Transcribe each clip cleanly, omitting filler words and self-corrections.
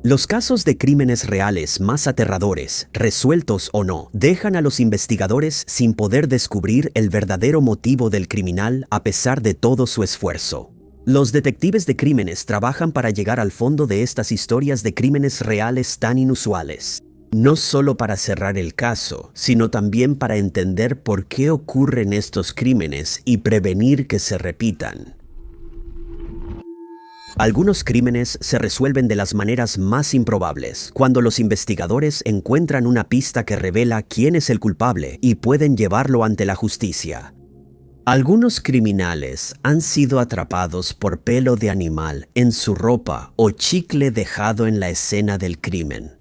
Los casos de crímenes reales más aterradores, resueltos o no, dejan a los investigadores sin poder descubrir el verdadero motivo del criminal a pesar de todo su esfuerzo. Los detectives de crímenes trabajan para llegar al fondo de estas historias de crímenes reales tan inusuales. No solo para cerrar el caso, sino también para entender por qué ocurren estos crímenes y prevenir que se repitan. Algunos crímenes se resuelven de las maneras más improbables, cuando los investigadores encuentran una pista que revela quién es el culpable y pueden llevarlo ante la justicia. Algunos criminales han sido atrapados por pelo de animal en su ropa o chicle dejado en la escena del crimen.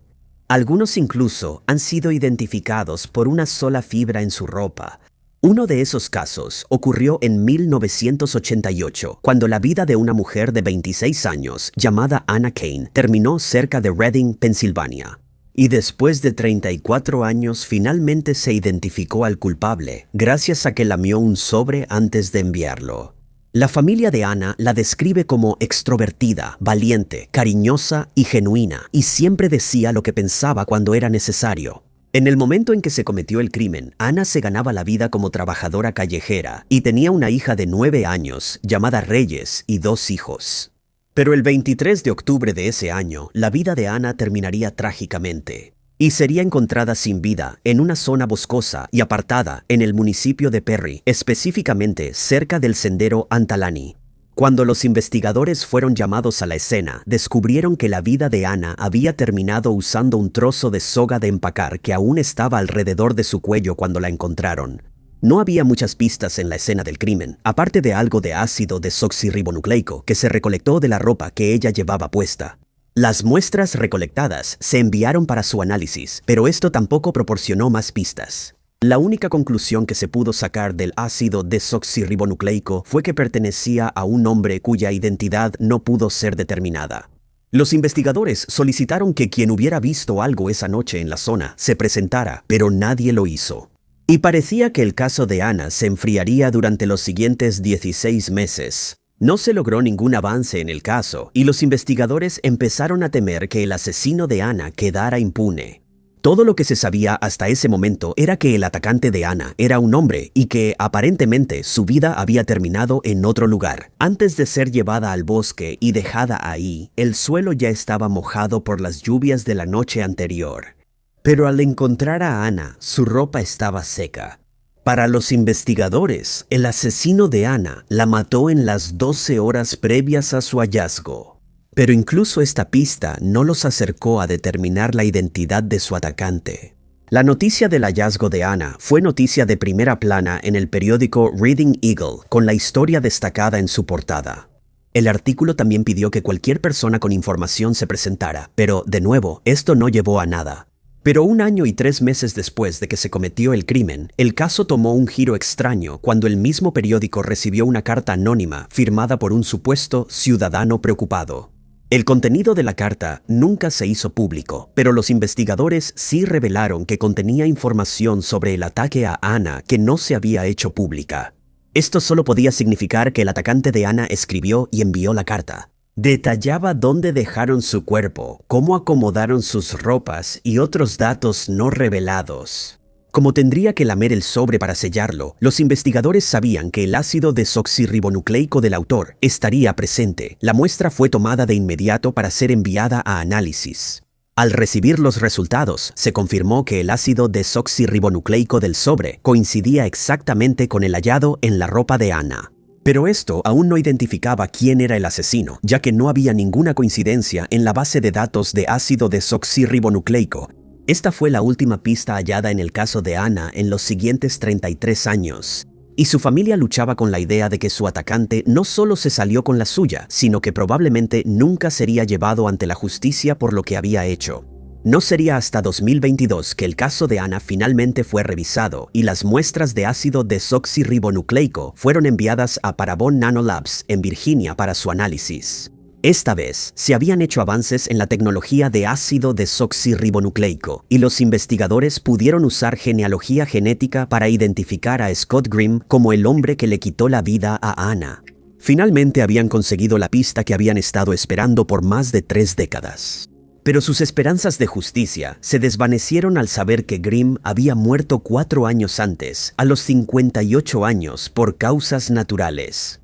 Algunos incluso han sido identificados por una sola fibra en su ropa. Uno de esos casos ocurrió en 1988, cuando la vida de una mujer de 26 años, llamada Anna Kane, terminó cerca de Reading, Pensilvania. Y después de 34 años, finalmente se identificó al culpable, gracias a que lamió un sobre antes de enviarlo. La familia de Anna la describe como extrovertida, valiente, cariñosa y genuina, y siempre decía lo que pensaba cuando era necesario. En el momento en que se cometió el crimen, Anna se ganaba la vida como trabajadora callejera y tenía una hija de 9 años llamada Reyes y 2 hijos. Pero el 23 de octubre de ese año, la vida de Anna terminaría trágicamente y sería encontrada sin vida en una zona boscosa y apartada en el municipio de Perry, específicamente cerca del sendero Antalani. Cuando los investigadores fueron llamados a la escena, descubrieron que la vida de Anna había terminado usando un trozo de soga de empacar que aún estaba alrededor de su cuello cuando la encontraron. No había muchas pistas en la escena del crimen, aparte de algo de ácido desoxirribonucleico que se recolectó de la ropa que ella llevaba puesta. Las muestras recolectadas se enviaron para su análisis, pero esto tampoco proporcionó más pistas. La única conclusión que se pudo sacar del ácido desoxirribonucleico fue que pertenecía a un hombre cuya identidad no pudo ser determinada. Los investigadores solicitaron que quien hubiera visto algo esa noche en la zona se presentara, pero nadie lo hizo. Y parecía que el caso de Anna se enfriaría durante los siguientes 16 meses. No se logró ningún avance en el caso, y los investigadores empezaron a temer que el asesino de Anna quedara impune. Todo lo que se sabía hasta ese momento era que el atacante de Anna era un hombre y que, aparentemente, su vida había terminado en otro lugar. Antes de ser llevada al bosque y dejada ahí, el suelo ya estaba mojado por las lluvias de la noche anterior. Pero al encontrar a Anna, su ropa estaba seca. Para los investigadores, el asesino de Anna la mató en las 12 horas previas a su hallazgo. Pero incluso esta pista no los acercó a determinar la identidad de su atacante. La noticia del hallazgo de Anna fue noticia de primera plana en el periódico Reading Eagle, con la historia destacada en su portada. El artículo también pidió que cualquier persona con información se presentara, pero, de nuevo, esto no llevó a nada. Pero 1 año y 3 meses después de que se cometió el crimen, el caso tomó un giro extraño cuando el mismo periódico recibió una carta anónima firmada por un supuesto ciudadano preocupado. El contenido de la carta nunca se hizo público, pero los investigadores sí revelaron que contenía información sobre el ataque a Anna que no se había hecho pública. Esto solo podía significar que el atacante de Anna escribió y envió la carta. Detallaba dónde dejaron su cuerpo, cómo acomodaron sus ropas y otros datos no revelados. Como tendría que lamer el sobre para sellarlo, los investigadores sabían que el ácido desoxirribonucleico del autor estaría presente. La muestra fue tomada de inmediato para ser enviada a análisis. Al recibir los resultados, se confirmó que el ácido desoxirribonucleico del sobre coincidía exactamente con el hallado en la ropa de Anna. Pero esto aún no identificaba quién era el asesino, ya que no había ninguna coincidencia en la base de datos de ácido desoxirribonucleico. Esta fue la última pista hallada en el caso de Anna en los siguientes 33 años. Y su familia luchaba con la idea de que su atacante no solo se salió con la suya, sino que probablemente nunca sería llevado ante la justicia por lo que había hecho. No sería hasta 2022 que el caso de Anna finalmente fue revisado y las muestras de ácido desoxirribonucleico fueron enviadas a Parabon Nanolabs en Virginia para su análisis. Esta vez, se habían hecho avances en la tecnología de ácido desoxirribonucleico y los investigadores pudieron usar genealogía genética para identificar a Scott Grimm como el hombre que le quitó la vida a Anna. Finalmente habían conseguido la pista que habían estado esperando por más de 3 décadas. Pero sus esperanzas de justicia se desvanecieron al saber que Grimm había muerto 4 años antes, a los 58 años, por causas naturales.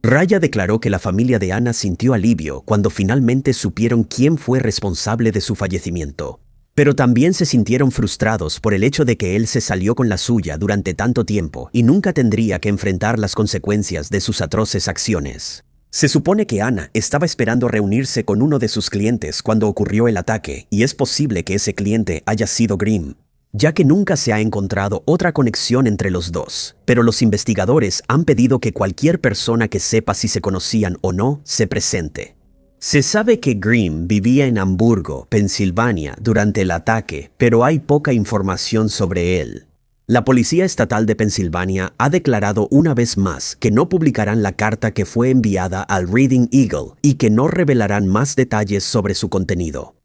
Raya declaró que la familia de Anna sintió alivio cuando finalmente supieron quién fue responsable de su fallecimiento. Pero también se sintieron frustrados por el hecho de que él se salió con la suya durante tanto tiempo y nunca tendría que enfrentar las consecuencias de sus atroces acciones. Se supone que Anna estaba esperando reunirse con uno de sus clientes cuando ocurrió el ataque, y es posible que ese cliente haya sido Grimm, ya que nunca se ha encontrado otra conexión entre los dos. Pero los investigadores han pedido que cualquier persona que sepa si se conocían o no se presente. Se sabe que Grimm vivía en Hamburgo, Pensilvania, durante el ataque, pero hay poca información sobre él. La Policía Estatal de Pensilvania ha declarado una vez más que no publicarán la carta que fue enviada al Reading Eagle y que no revelarán más detalles sobre su contenido.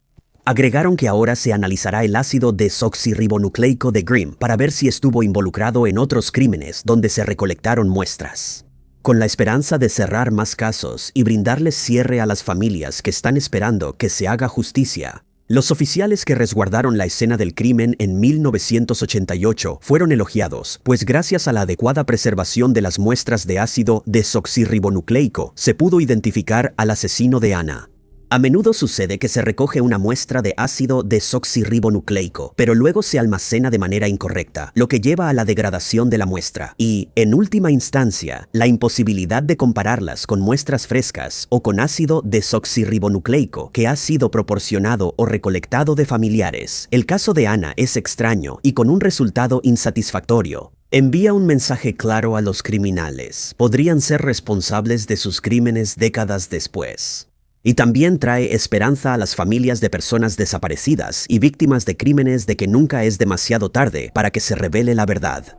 Agregaron que ahora se analizará el ácido desoxirribonucleico de Grimm para ver si estuvo involucrado en otros crímenes donde se recolectaron muestras. Con la esperanza de cerrar más casos y brindarles cierre a las familias que están esperando que se haga justicia, los oficiales que resguardaron la escena del crimen en 1988 fueron elogiados, pues gracias a la adecuada preservación de las muestras de ácido desoxirribonucleico se pudo identificar al asesino de Anna. A menudo sucede que se recoge una muestra de ácido desoxirribonucleico, pero luego se almacena de manera incorrecta, lo que lleva a la degradación de la muestra y, en última instancia, la imposibilidad de compararlas con muestras frescas o con ácido desoxirribonucleico que ha sido proporcionado o recolectado de familiares. El caso de Anna es extraño y con un resultado insatisfactorio. Envía un mensaje claro a los criminales. Podrían ser responsables de sus crímenes décadas después. Y también trae esperanza a las familias de personas desaparecidas y víctimas de crímenes de que nunca es demasiado tarde para que se revele la verdad.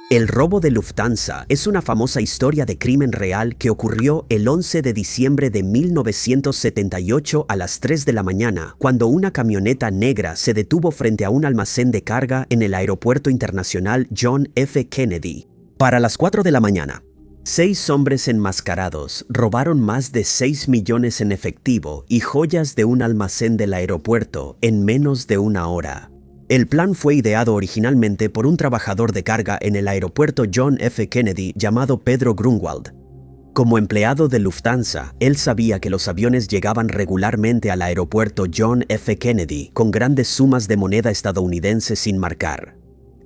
El robo de Lufthansa es una famosa historia de crimen real que ocurrió el 11 de diciembre de 1978 a las 3 de la mañana, cuando una camioneta negra se detuvo frente a un almacén de carga en el Aeropuerto Internacional John F. Kennedy. Para las 4 de la mañana, 6 hombres enmascarados robaron más de 6 millones en efectivo y joyas de un almacén del aeropuerto en menos de una hora. El plan fue ideado originalmente por un trabajador de carga en el aeropuerto John F. Kennedy llamado Pedro Grunwald. Como empleado de Lufthansa, él sabía que los aviones llegaban regularmente al aeropuerto John F. Kennedy con grandes sumas de moneda estadounidense sin marcar.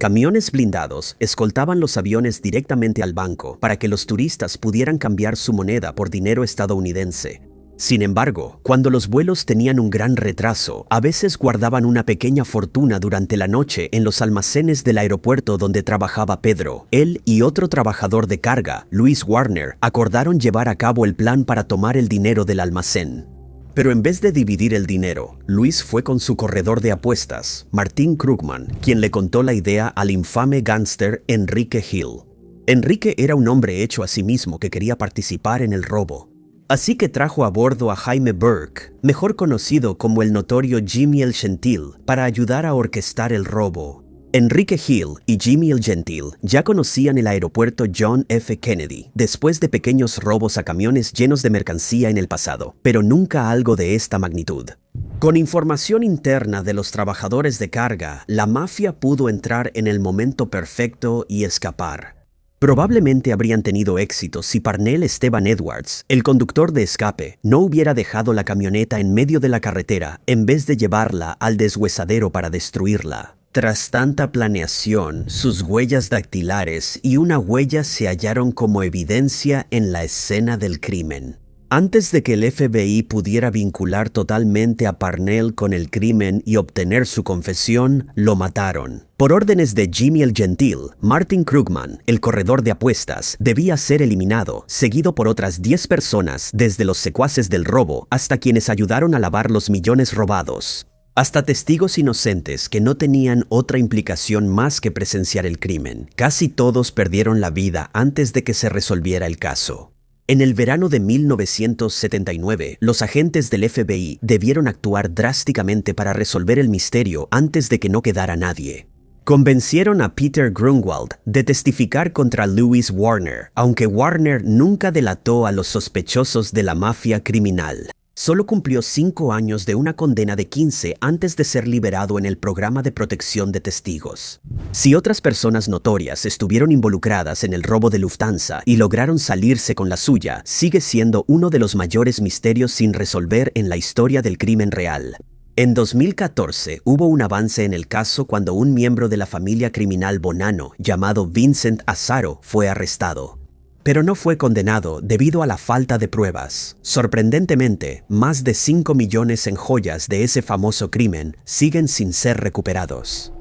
Camiones blindados escoltaban los aviones directamente al banco para que los turistas pudieran cambiar su moneda por dinero estadounidense. Sin embargo, cuando los vuelos tenían un gran retraso, a veces guardaban una pequeña fortuna durante la noche en los almacenes del aeropuerto donde trabajaba Pedro. Él y otro trabajador de carga, Louis Warner, acordaron llevar a cabo el plan para tomar el dinero del almacén. Pero en vez de dividir el dinero, Luis fue con su corredor de apuestas, Martin Krugman, quien le contó la idea al infame gángster Enrique Hill. Enrique era un hombre hecho a sí mismo que quería participar en el robo. Así que trajo a bordo a Jaime Burke, mejor conocido como el notorio Jimmy el Gentil, para ayudar a orquestar el robo. Enrique Hill y Jimmy el Gentil ya conocían el aeropuerto John F. Kennedy después de pequeños robos a camiones llenos de mercancía en el pasado, pero nunca algo de esta magnitud. Con información interna de los trabajadores de carga, la mafia pudo entrar en el momento perfecto y escapar. Probablemente habrían tenido éxito si Parnell Esteban Edwards, el conductor de escape, no hubiera dejado la camioneta en medio de la carretera en vez de llevarla al deshuesadero para destruirla. Tras tanta planeación, sus huellas dactilares y una huella se hallaron como evidencia en la escena del crimen. Antes de que el FBI pudiera vincular totalmente a Parnell con el crimen y obtener su confesión, lo mataron. Por órdenes de Jimmy el Gentil, Martin Krugman, el corredor de apuestas, debía ser eliminado, seguido por otras 10 personas, desde los secuaces del robo hasta quienes ayudaron a lavar los millones robados. Hasta testigos inocentes que no tenían otra implicación más que presenciar el crimen. Casi todos perdieron la vida antes de que se resolviera el caso. En el verano de 1979, los agentes del FBI debieron actuar drásticamente para resolver el misterio antes de que no quedara nadie. Convencieron a Peter Grunwald de testificar contra Louis Warner, aunque Warner nunca delató a los sospechosos de la mafia criminal. Solo cumplió 5 años de una condena de 15 antes de ser liberado en el programa de protección de testigos. Si otras personas notorias estuvieron involucradas en el robo de Lufthansa y lograron salirse con la suya, sigue siendo uno de los mayores misterios sin resolver en la historia del crimen real. En 2014 hubo un avance en el caso cuando un miembro de la familia criminal Bonanno, llamado Vincent Asaro, fue arrestado. Pero no fue condenado debido a la falta de pruebas. Sorprendentemente, más de 5 millones en joyas de ese famoso crimen siguen sin ser recuperados.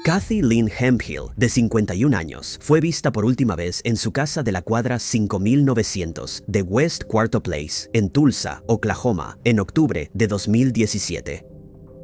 Kathy Lynn Hemphill, de 51 años, fue vista por última vez en su casa de la cuadra 5900 de West Quarto Place, en Tulsa, Oklahoma, en octubre de 2017.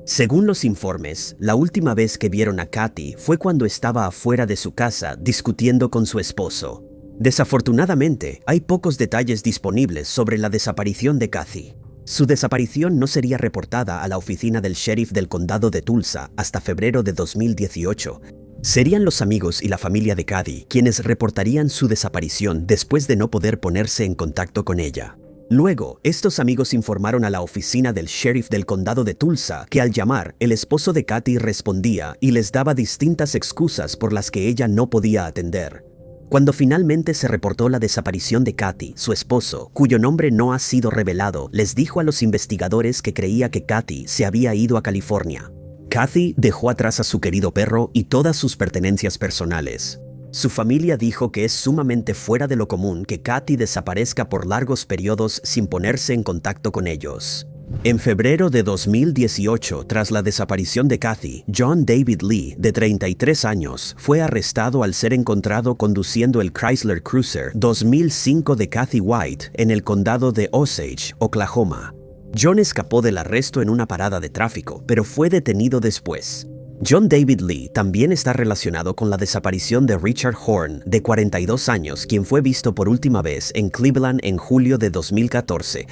Según los informes, la última vez que vieron a Kathy fue cuando estaba afuera de su casa discutiendo con su esposo. Desafortunadamente, hay pocos detalles disponibles sobre la desaparición de Kathy. Su desaparición no sería reportada a la oficina del sheriff del condado de Tulsa hasta febrero de 2018. Serían los amigos y la familia de Kathy quienes reportarían su desaparición después de no poder ponerse en contacto con ella. Luego, estos amigos informaron a la oficina del sheriff del condado de Tulsa que al llamar, el esposo de Kathy respondía y les daba distintas excusas por las que ella no podía atender. Cuando finalmente se reportó la desaparición de Kathy, su esposo, cuyo nombre no ha sido revelado, les dijo a los investigadores que creía que Kathy se había ido a California. Kathy dejó atrás a su querido perro y todas sus pertenencias personales. Su familia dijo que es sumamente fuera de lo común que Kathy desaparezca por largos periodos sin ponerse en contacto con ellos. En febrero de 2018, tras la desaparición de Kathy, John David Lee, de 33 años, fue arrestado al ser encontrado conduciendo el Chrysler Cruiser 2005 de Kathy White en el condado de Osage, Oklahoma. John escapó del arresto en una parada de tráfico, pero fue detenido después. John David Lee también está relacionado con la desaparición de Richard Horn, de 42 años, quien fue visto por última vez en Cleveland en julio de 2014.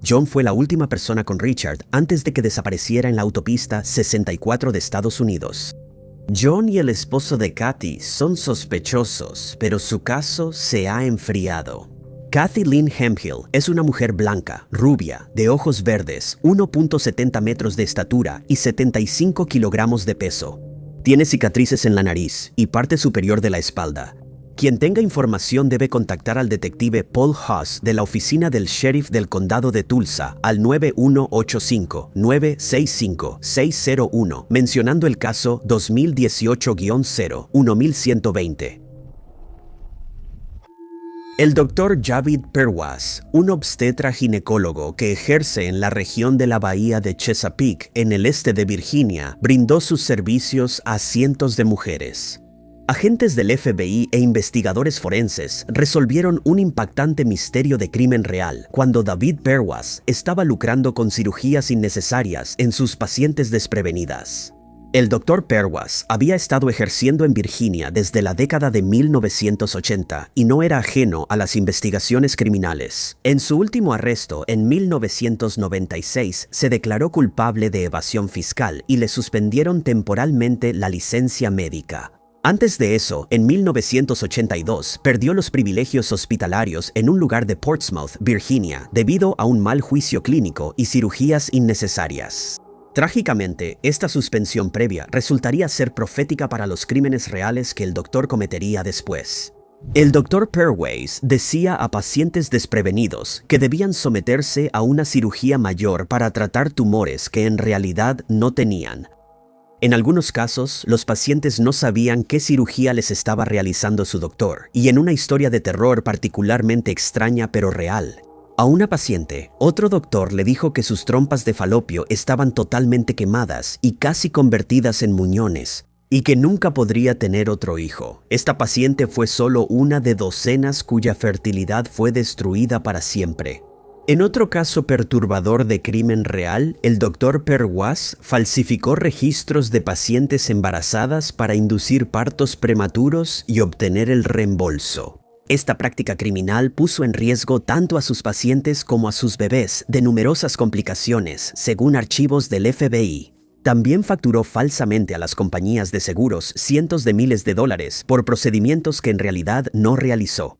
John fue la última persona con Richard antes de que desapareciera en la autopista 64 de Estados Unidos. John y el esposo de Kathy son sospechosos, pero su caso se ha enfriado. Kathy Lynn Hemphill es una mujer blanca, rubia, de ojos verdes, 1.70 metros de estatura y 75 kilogramos de peso. Tiene cicatrices en la nariz y parte superior de la espalda. Quien tenga información debe contactar al detective Paul Haas de la oficina del sheriff del condado de Tulsa al 9185-965-601 mencionando el caso 2018-0-1120. El Dr. Javid Perwas, un obstetra ginecólogo que ejerce en la región de la bahía de Chesapeake, en el este de Virginia, brindó sus servicios a cientos de mujeres. Agentes del FBI e investigadores forenses resolvieron un impactante misterio de crimen real cuando David Perwas estaba lucrando con cirugías innecesarias en sus pacientes desprevenidas. El Dr. Perwas había estado ejerciendo en Virginia desde la década de 1980 y no era ajeno a las investigaciones criminales. En su último arresto, en 1996, se declaró culpable de evasión fiscal y le suspendieron temporalmente la licencia médica. Antes de eso, en 1982, perdió los privilegios hospitalarios en un lugar de Portsmouth, Virginia, debido a un mal juicio clínico y cirugías innecesarias. Trágicamente, esta suspensión previa resultaría ser profética para los crímenes reales que el doctor cometería después. El Dr. Perwas decía a pacientes desprevenidos que debían someterse a una cirugía mayor para tratar tumores que en realidad no tenían. En algunos casos, los pacientes no sabían qué cirugía les estaba realizando su doctor, y en una historia de terror particularmente extraña pero real, a una paciente, otro doctor le dijo que sus trompas de falopio estaban totalmente quemadas y casi convertidas en muñones, y que nunca podría tener otro hijo. Esta paciente fue solo una de docenas cuya fertilidad fue destruida para siempre. En otro caso perturbador de crimen real, el Dr. Perwas falsificó registros de pacientes embarazadas para inducir partos prematuros y obtener el reembolso. Esta práctica criminal puso en riesgo tanto a sus pacientes como a sus bebés de numerosas complicaciones, según archivos del FBI. También facturó falsamente a las compañías de seguros cientos de miles de dólares por procedimientos que en realidad no realizó.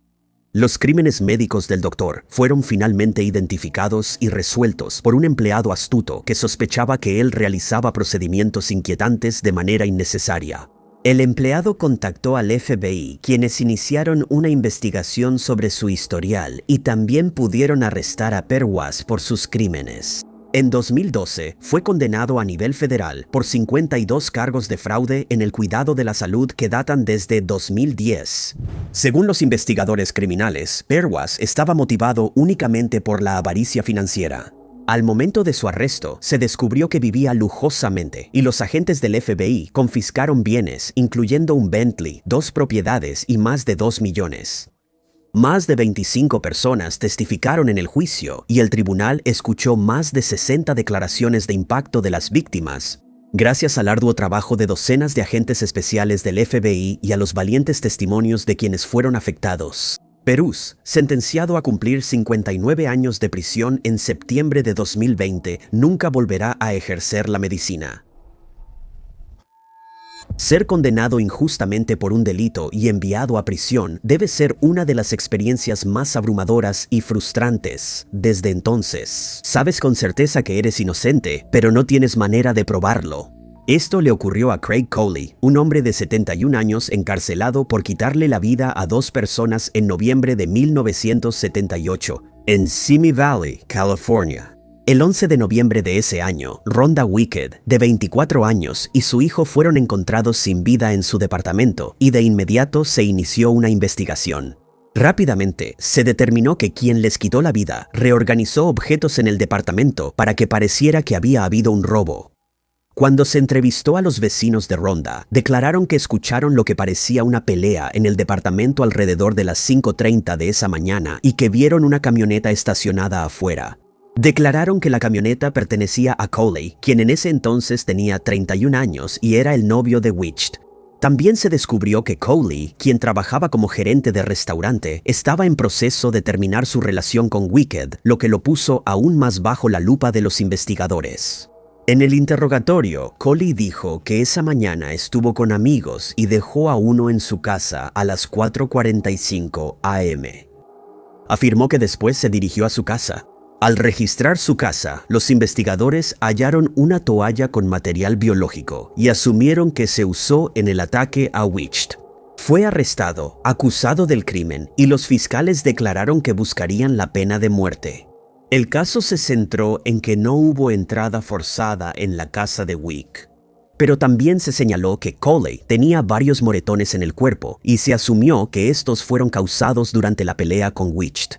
Los crímenes médicos del doctor fueron finalmente identificados y resueltos por un empleado astuto que sospechaba que él realizaba procedimientos inquietantes de manera innecesaria. El empleado contactó al FBI, quienes iniciaron una investigación sobre su historial y también pudieron arrestar a Perwas por sus crímenes. En 2012, fue condenado a nivel federal por 52 cargos de fraude en el cuidado de la salud que datan desde 2010. Según los investigadores criminales, Perwas estaba motivado únicamente por la avaricia financiera. Al momento de su arresto, se descubrió que vivía lujosamente y los agentes del FBI confiscaron bienes, incluyendo un Bentley, 2 propiedades y más de 2 millones. Más de 25 personas testificaron en el juicio y el tribunal escuchó más de 60 declaraciones de impacto de las víctimas, gracias al arduo trabajo de docenas de agentes especiales del FBI y a los valientes testimonios de quienes fueron afectados. Peruz, sentenciado a cumplir 59 años de prisión en septiembre de 2020, nunca volverá a ejercer la medicina. Ser condenado injustamente por un delito y enviado a prisión debe ser una de las experiencias más abrumadoras y frustrantes. Desde entonces, sabes con certeza que eres inocente, pero no tienes manera de probarlo. Esto le ocurrió a Craig Coley, un hombre de 71 años encarcelado por quitarle la vida a 2 personas en noviembre de 1978, en Simi Valley, California. El 11 de noviembre de ese año, Rhonda Wicked, de 24 años, y su hijo fueron encontrados sin vida en su departamento, y de inmediato se inició una investigación. Rápidamente, se determinó que quien les quitó la vida reorganizó objetos en el departamento para que pareciera que había habido un robo. Cuando se entrevistó a los vecinos de Rhonda, declararon que escucharon lo que parecía una pelea en el departamento alrededor de las 5:30 de esa mañana y que vieron una camioneta estacionada afuera. Declararon que la camioneta pertenecía a Coley, quien en ese entonces tenía 31 años y era el novio de Wicht. También se descubrió que Coley, quien trabajaba como gerente de restaurante, estaba en proceso de terminar su relación con Wicked, lo que lo puso aún más bajo la lupa de los investigadores. En el interrogatorio, Coley dijo que esa mañana estuvo con amigos y dejó a uno en su casa a las 4:45 am. Afirmó que después se dirigió a su casa. Al registrar su casa, los investigadores hallaron una toalla con material biológico y asumieron que se usó en el ataque a Wicht. Fue arrestado, acusado del crimen, y los fiscales declararon que buscarían la pena de muerte. El caso se centró en que no hubo entrada forzada en la casa de Wick. Pero también se señaló que Coley tenía varios moretones en el cuerpo y se asumió que estos fueron causados durante la pelea con Wicht.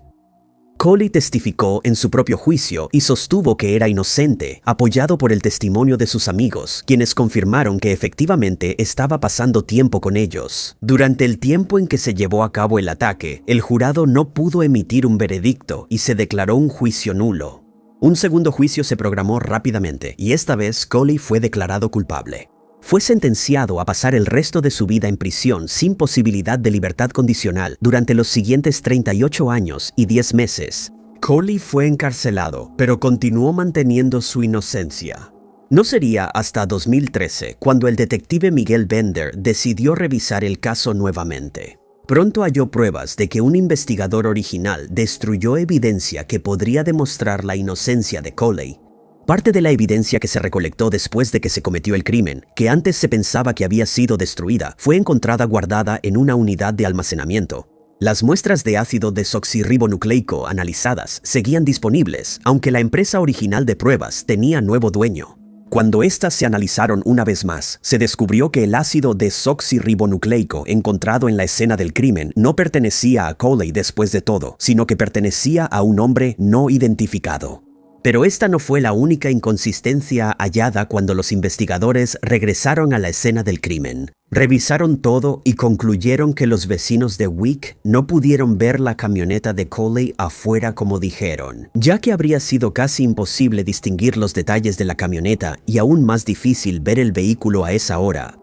Coley testificó en su propio juicio y sostuvo que era inocente, apoyado por el testimonio de sus amigos, quienes confirmaron que efectivamente estaba pasando tiempo con ellos. Durante el tiempo en que se llevó a cabo el ataque, el jurado no pudo emitir un veredicto y se declaró un juicio nulo. Un segundo juicio se programó rápidamente y esta vez Coley fue declarado culpable. Fue sentenciado a pasar el resto de su vida en prisión sin posibilidad de libertad condicional durante los siguientes 38 años y 10 meses. Coley fue encarcelado, pero continuó manteniendo su inocencia. No sería hasta 2013 cuando el detective Miguel Bender decidió revisar el caso nuevamente. Pronto halló pruebas de que un investigador original destruyó evidencia que podría demostrar la inocencia de Coley. Parte de la evidencia que se recolectó después de que se cometió el crimen, que antes se pensaba que había sido destruida, fue encontrada guardada en una unidad de almacenamiento. Las muestras de ácido desoxirribonucleico analizadas seguían disponibles, aunque la empresa original de pruebas tenía nuevo dueño. Cuando estas se analizaron una vez más, se descubrió que el ácido desoxirribonucleico encontrado en la escena del crimen no pertenecía a Coley después de todo, sino que pertenecía a un hombre no identificado. Pero esta no fue la única inconsistencia hallada cuando los investigadores regresaron a la escena del crimen. Revisaron todo y concluyeron que los vecinos de Wick no pudieron ver la camioneta de Coley afuera como dijeron, ya que habría sido casi imposible distinguir los detalles de la camioneta y aún más difícil ver el vehículo a esa hora.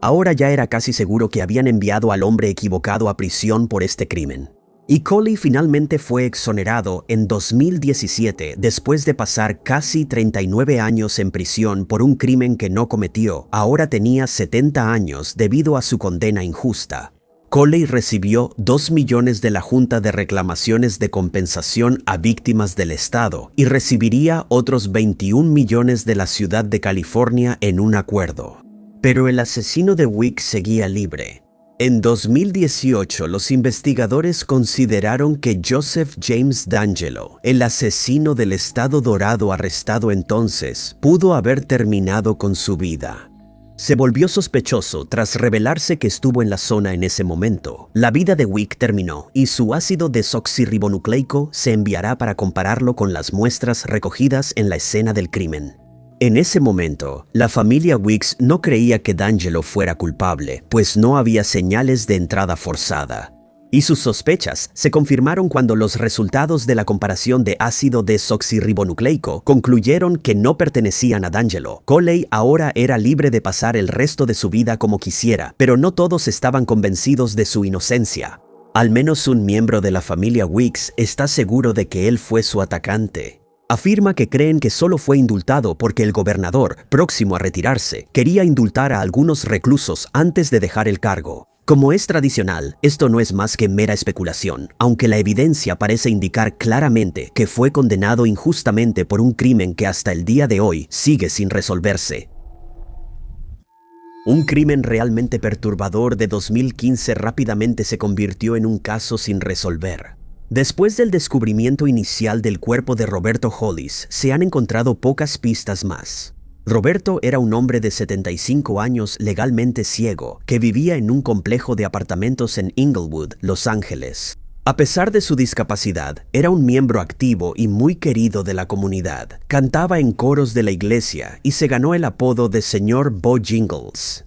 Ahora ya era casi seguro que habían enviado al hombre equivocado a prisión por este crimen. Y Coley finalmente fue exonerado en 2017 después de pasar casi 39 años en prisión por un crimen que no cometió. Ahora tenía 70 años debido a su condena injusta. Coley recibió 2 millones de la Junta de Reclamaciones de Compensación a Víctimas del Estado y recibiría otros 21 millones de la ciudad de California en un acuerdo. Pero el asesino de Wick seguía libre. En 2018, los investigadores consideraron que Joseph James D'Angelo, el asesino del Estado Dorado arrestado entonces, pudo haber terminado con su vida. Se volvió sospechoso tras revelarse que estuvo en la zona en ese momento. La vida de Wick terminó y su ácido desoxirribonucleico se enviará para compararlo con las muestras recogidas en la escena del crimen. En ese momento, la familia Wicks no creía que D'Angelo fuera culpable, pues no había señales de entrada forzada. Y sus sospechas se confirmaron cuando los resultados de la comparación de ácido desoxirribonucleico concluyeron que no pertenecían a D'Angelo. Coley ahora era libre de pasar el resto de su vida como quisiera, pero no todos estaban convencidos de su inocencia. Al menos un miembro de la familia Wicks está seguro de que él fue su atacante. Afirma que creen que solo fue indultado porque el gobernador, próximo a retirarse, quería indultar a algunos reclusos antes de dejar el cargo. Como es tradicional, esto no es más que mera especulación, aunque la evidencia parece indicar claramente que fue condenado injustamente por un crimen que hasta el día de hoy sigue sin resolverse. Un crimen realmente perturbador de 2015 rápidamente se convirtió en un caso sin resolver. Después del descubrimiento inicial del cuerpo de Roberto Hollis, se han encontrado pocas pistas más. Roberto era un hombre de 75 años legalmente ciego, que vivía en un complejo de apartamentos en Inglewood, Los Ángeles. A pesar de su discapacidad, era un miembro activo y muy querido de la comunidad. Cantaba en coros de la iglesia y se ganó el apodo de Señor Bojingles.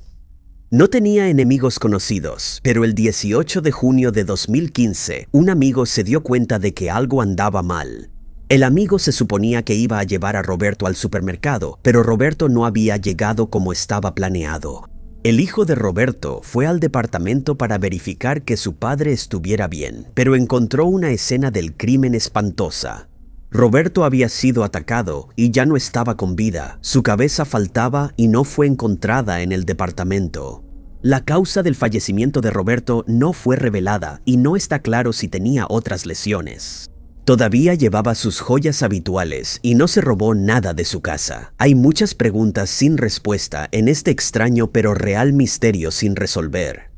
No tenía enemigos conocidos, pero el 18 de junio de 2015, un amigo se dio cuenta de que algo andaba mal. El amigo se suponía que iba a llevar a Roberto al supermercado, pero Roberto no había llegado como estaba planeado. El hijo de Roberto fue al departamento para verificar que su padre estuviera bien, pero encontró una escena del crimen espantosa. Roberto había sido atacado y ya no estaba con vida. Su cabeza faltaba y no fue encontrada en el departamento. La causa del fallecimiento de Roberto no fue revelada y no está claro si tenía otras lesiones. Todavía llevaba sus joyas habituales y no se robó nada de su casa. Hay muchas preguntas sin respuesta en este extraño pero real misterio sin resolver.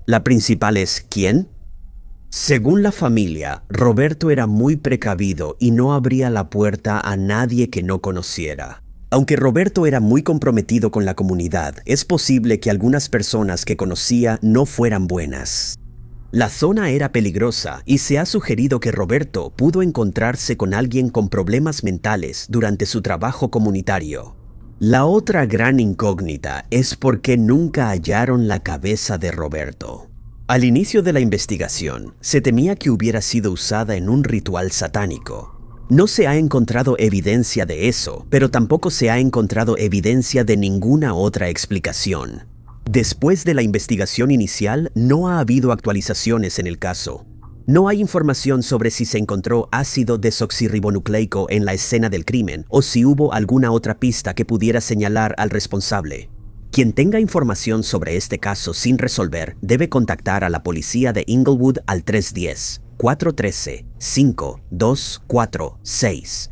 La principal es ¿quién? Según la familia, Roberto era muy precavido y no abría la puerta a nadie que no conociera. Aunque Roberto era muy comprometido con la comunidad, es posible que algunas personas que conocía no fueran buenas. La zona era peligrosa y se ha sugerido que Roberto pudo encontrarse con alguien con problemas mentales durante su trabajo comunitario. La otra gran incógnita es por qué nunca hallaron la cabeza de Roberto. Al inicio de la investigación, se temía que hubiera sido usada en un ritual satánico. No se ha encontrado evidencia de eso, pero tampoco se ha encontrado evidencia de ninguna otra explicación. Después de la investigación inicial, no ha habido actualizaciones en el caso. No hay información sobre si se encontró ácido desoxirribonucleico en la escena del crimen o si hubo alguna otra pista que pudiera señalar al responsable. Quien tenga información sobre este caso sin resolver debe contactar a la policía de Inglewood al 310-413-5246.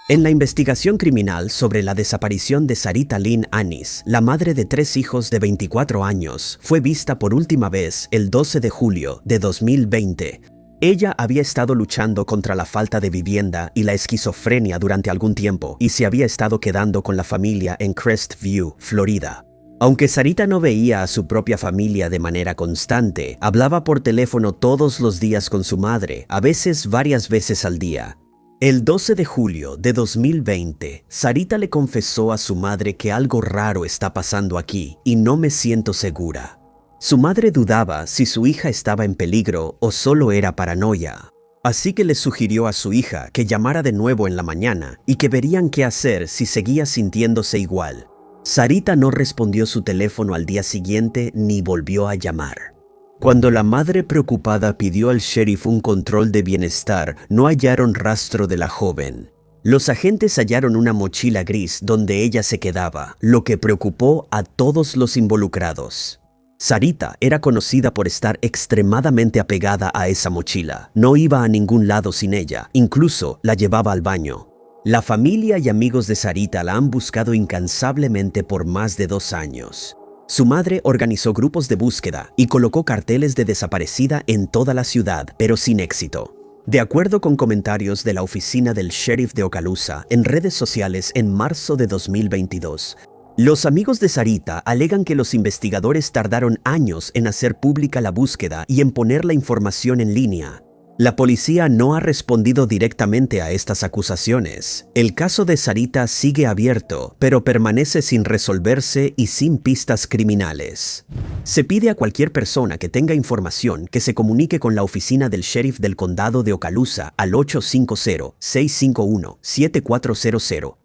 En la investigación criminal sobre la desaparición de Sarita Lynn Annis, la madre de 3 hijos de 24 años, fue vista por última vez el 12 de julio de 2020. Ella había estado luchando contra la falta de vivienda y la esquizofrenia durante algún tiempo y se había estado quedando con la familia en Crestview, Florida. Aunque Sarita no veía a su propia familia de manera constante, hablaba por teléfono todos los días con su madre, a veces varias veces al día. El 12 de julio de 2020, Sarita le confesó a su madre que algo raro está pasando aquí y no me siento segura. Su madre dudaba si su hija estaba en peligro o solo era paranoia. Así que le sugirió a su hija que llamara de nuevo en la mañana y que verían qué hacer si seguía sintiéndose igual. Sarita no respondió su teléfono al día siguiente ni volvió a llamar. Cuando la madre preocupada pidió al sheriff un control de bienestar, no hallaron rastro de la joven. Los agentes hallaron una mochila gris donde ella se quedaba, lo que preocupó a todos los involucrados. Sarita era conocida por estar extremadamente apegada a esa mochila. No iba a ningún lado sin ella, incluso la llevaba al baño. La familia y amigos de Sarita la han buscado incansablemente por más de 2 años. Su madre organizó grupos de búsqueda y colocó carteles de desaparecida en toda la ciudad, pero sin éxito. De acuerdo con comentarios de la oficina del sheriff de Okaloosa en redes sociales en marzo de 2022, los amigos de Sarita alegan que los investigadores tardaron años en hacer pública la búsqueda y en poner la información en línea. La policía no ha respondido directamente a estas acusaciones. El caso de Sarita sigue abierto, pero permanece sin resolverse y sin pistas criminales. Se pide a cualquier persona que tenga información que se comunique con la oficina del sheriff del condado de Okaloosa al 850-651-7400.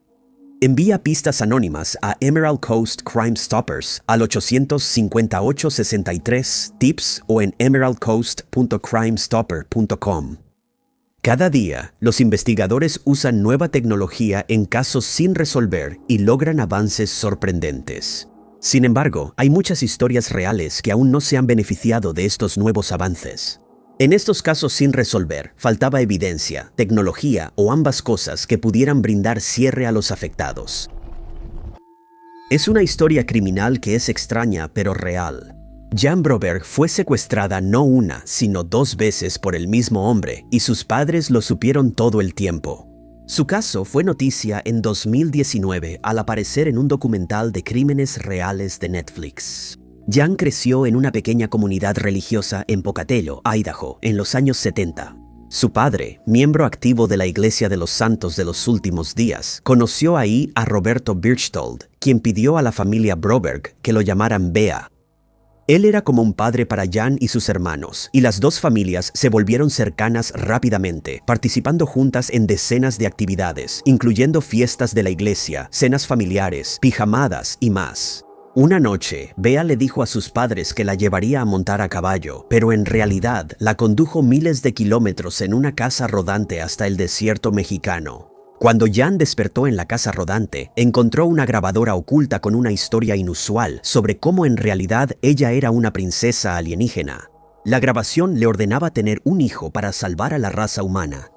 Envía pistas anónimas a Emerald Coast Crime Stoppers al 858-63 tips o en emeraldcoast.crimestopper.com. Cada día, los investigadores usan nueva tecnología en casos sin resolver y logran avances sorprendentes. Sin embargo, hay muchas historias reales que aún no se han beneficiado de estos nuevos avances. En estos casos sin resolver, faltaba evidencia, tecnología o ambas cosas que pudieran brindar cierre a los afectados. Es una historia criminal que es extraña pero real. Jan Broberg fue secuestrada no una, sino 2 veces por el mismo hombre y sus padres lo supieron todo el tiempo. Su caso fue noticia en 2019 al aparecer en un documental de crímenes reales de Netflix. Jan creció en una pequeña comunidad religiosa en Pocatello, Idaho, en los años 70. Su padre, miembro activo de la Iglesia de los Santos de los Últimos Días, conoció ahí a Roberto Birchtold, quien pidió a la familia Broberg que lo llamaran Bea. Él era como un padre para Jan y sus hermanos, y las 2 familias se volvieron cercanas rápidamente, participando juntas en decenas de actividades, incluyendo fiestas de la iglesia, cenas familiares, pijamadas y más. Una noche, Bea le dijo a sus padres que la llevaría a montar a caballo, pero en realidad la condujo miles de kilómetros en una casa rodante hasta el desierto mexicano. Cuando Jan despertó en la casa rodante, encontró una grabadora oculta con una historia inusual sobre cómo en realidad ella era una princesa alienígena. La grabación le ordenaba tener un hijo para salvar a la raza humana.